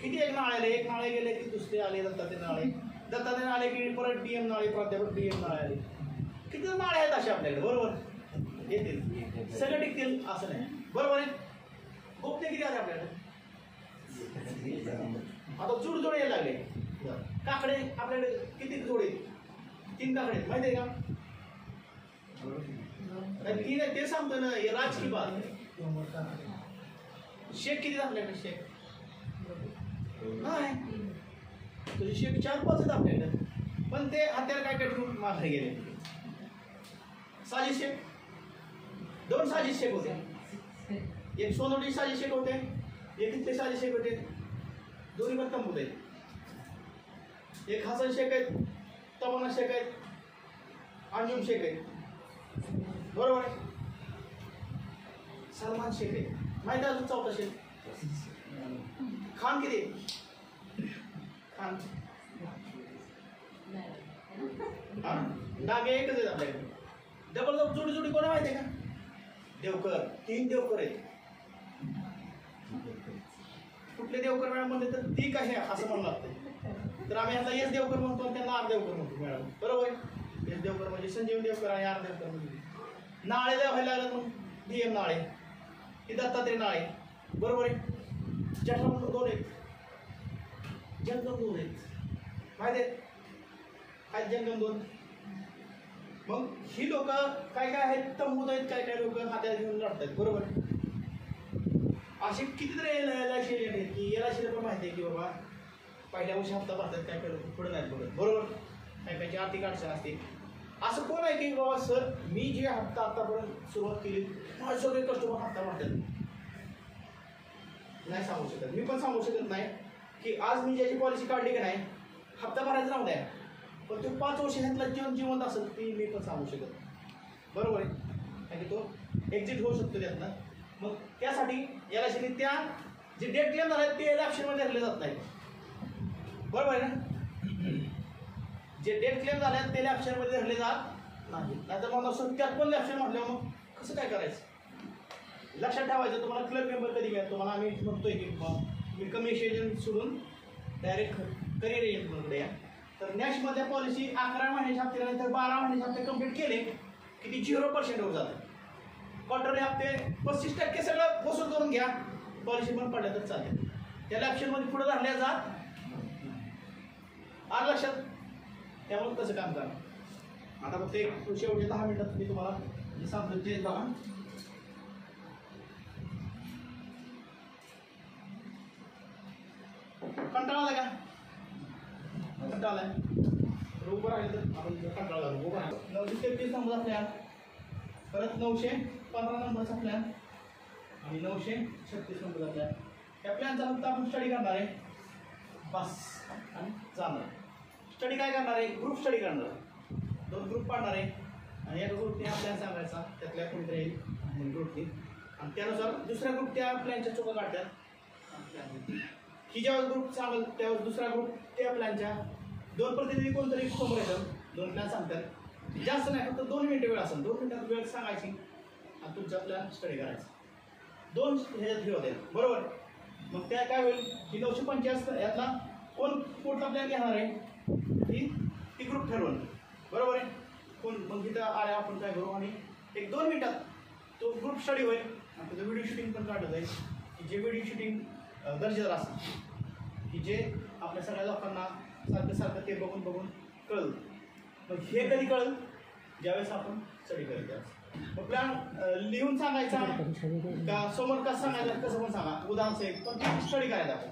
किती एक नाळे आले, एक नाळे गेले की दुसरे आले दत्तात्रय नाळे, दत्तात्रय नाळे की परत DM नाळे, प्राध्यापक DM नाळे आले. किती नाळे आहेत असे आपल्याकडे. बरोबर. येतील सगळं टिकतील असं नाही. बरोबर आहे. गोपने किती आले आपल्याकडे. आता जुड जोडे यायला लागले. काकडे आपल्याकडे किती जोडे, 3 काकडे माहिती आहे का. 3 आहे ते सांगतो ना. राजकीय बात शेक किती आपल्याकडे शेक नाही, तुझे शेक 4-5 आहेत आपल्याकडे. पण ते हत्यार काय करून माघारी गेले. साजिश शेख 2 साजिश शेख होते. एक सोनवडी साजिश शेख होते, एक इथले साजिश शेख होते. दोन्ही पण तंबूत आहेत. एक हसन शेख आहेत, तवाना शेख आहेत. अंजुम शेख आहे, बरोबर आहे. सलमान शेख आहे, माहिती आहे अजून चौथा शेख. खान किती आहे? खान हा डागे एकच आहेत आपल्याकडे. डबल जोडी जोडी कोणा माहिती आहे का? देवकर. 3 देवकर आहेत. कुठले देवकर मॅडम म्हणले तर ती काय आहे असं म्हणू लागतं. तर आम्ही यांना एस देवकर म्हणतो आणि त्यांना आर देवकर म्हणतो मॅडम, बरोबर आहे. एस देवकर म्हणजे संजीव देवकर आणि आर देवकर म्हणजे नाळे व्हायला लागलं मग DM नाळे, ही दत्तात्रय नाळे, बरोबर आहे. जठरामधून 2 आहेत, जंगम 2 आहेत, माहिती आहेत काय जंगम 2. मग ही लोक काय काय आहेत, तंबूत आहेत, काय काय लोक हातात घेऊन लढतात, बरोबर. असे कितीतरी एलआयसी एजंट आहेत की एलआयसीला पण माहिती आहे की बाबा पहिल्या वर्षी हप्ता भरतात, काय काय पुढे नाही पडत, बरोबर. काय कायची आर्थिक अडचण असते. असं कोण आहे की बाबा सर मी जे हप्ता आतापर्यंत सुरुवात केली माझे सगळे कस्टमर हप्ता भरतात? नाही सांगू शकत, मी पण सांगू शकत नाही की आज मी ज्याची पॉलिसी काढली की नाही हप्ता भरायचा राहू द्या, पण तो 5 वर्ष ह्यातला जिवंत असेल ती मी पण सांगू शकत, बरोबर आहे. कारण की तो एक्झिट होऊ शकतो त्यातनं. मग त्यासाठी याला शेती त्या जे डेट क्लेम झाले ते ॲक्शनमध्ये धरले जात नाही, बरोबर आहे ना. जे डेट क्लेम झाले ते ॲक्शनमध्ये धरले जात नाही. नाहीतर मग असं त्यात पण ॲक्शन म्हटल्यावर मग कसं काय करायचं. लक्षात ठेवायचं तुम्हाला क्लब मेंबर कधी मिळतो. तुम्हाला आम्ही म्हणतोय की तुम्ही कमिशन एजंट सोडून डायरेक्ट करिअर एजंटकडे या. तर नॅशमध्ये पॉलिसी 11 महिन्याच्या हप्त्यानंतर 12 महिन्याचे हप्ते कंप्लीट केले की ती 0% वर जाते. क्वार्टरली हप्ते 35% सगळं वसूल करून घ्या, पॉलिसी पण पडल्या तर चालेल. त्या ॲक्शनमध्ये पुढे धरल्या जात आलं लक्षात. त्यामुळे कसं काम करा. आता फक्त एक शेवटच्या 10 मिनिटात मी तुम्हाला जे सांगतो ते बघा. कंटाळा आला का? कंटाळा आलाय तर उभं राहिलं तर आपण कंटाळा झालो. उभं राहिलो 933 नंबर आपल्या, परत 915 नंबर आपल्या आणि 936 नंबर आपल्या. या प्लॅनचा फक्त आपण स्टडी करणार आहे बस आणि जाणार. स्टडी काय करणार आहे? ग्रुप स्टडी करणार आहे. 2 ग्रुप पाडणार आहे आणि एका ग्रुपने हा प्लॅन सांगायचा, त्यातल्या कोणीतरी येईल ग्रुपने आणि त्यानुसार दुसऱ्या ग्रुप त्या प्लॅनच्या चुका काढतात. ही जेव्हा ग्रुप सांगेल त्यावेळेस दुसरा ग्रुप त्या प्लॅनच्या 2 प्रतिनिधी कोणतरी समोर येतात, 2 प्लॅन सांगतात. जास्त नाही, फक्त 2 मिनिटं वेळ असेल. 2 मिनिटात वेळ सांगायची आणि तुमचा प्लॅन स्टडी करायचा. 2 ह्याच्यात हे होते, बरोबर. मग त्या काय होईल की 985 यातला कोण कुठला प्लॅन घेणार आहे ती ग्रुप ठरवून, बरोबर आहे. कोण मग तिथं आले आपण काय करू आणि 1-2 मिनिटात तो ग्रुप स्टडी होईल आणि त्याचं व्हिडिओ शूटिंग पण काढलं जाईल की जे व्हिडिओ शूटिंग दर्जेदार असतं की जे आपल्या सगळ्या लोकांना सारखं ते बघून कळलं. मग हे कधी कळलं? ज्यावेळेस आपण स्टडी करेल त्यावेळेस. मग प्लॅन लिहून सांगायचा का समोर कसं सांगायचं कसं पण सांगा, उदाहरण पण स्टडी करायचं आपण.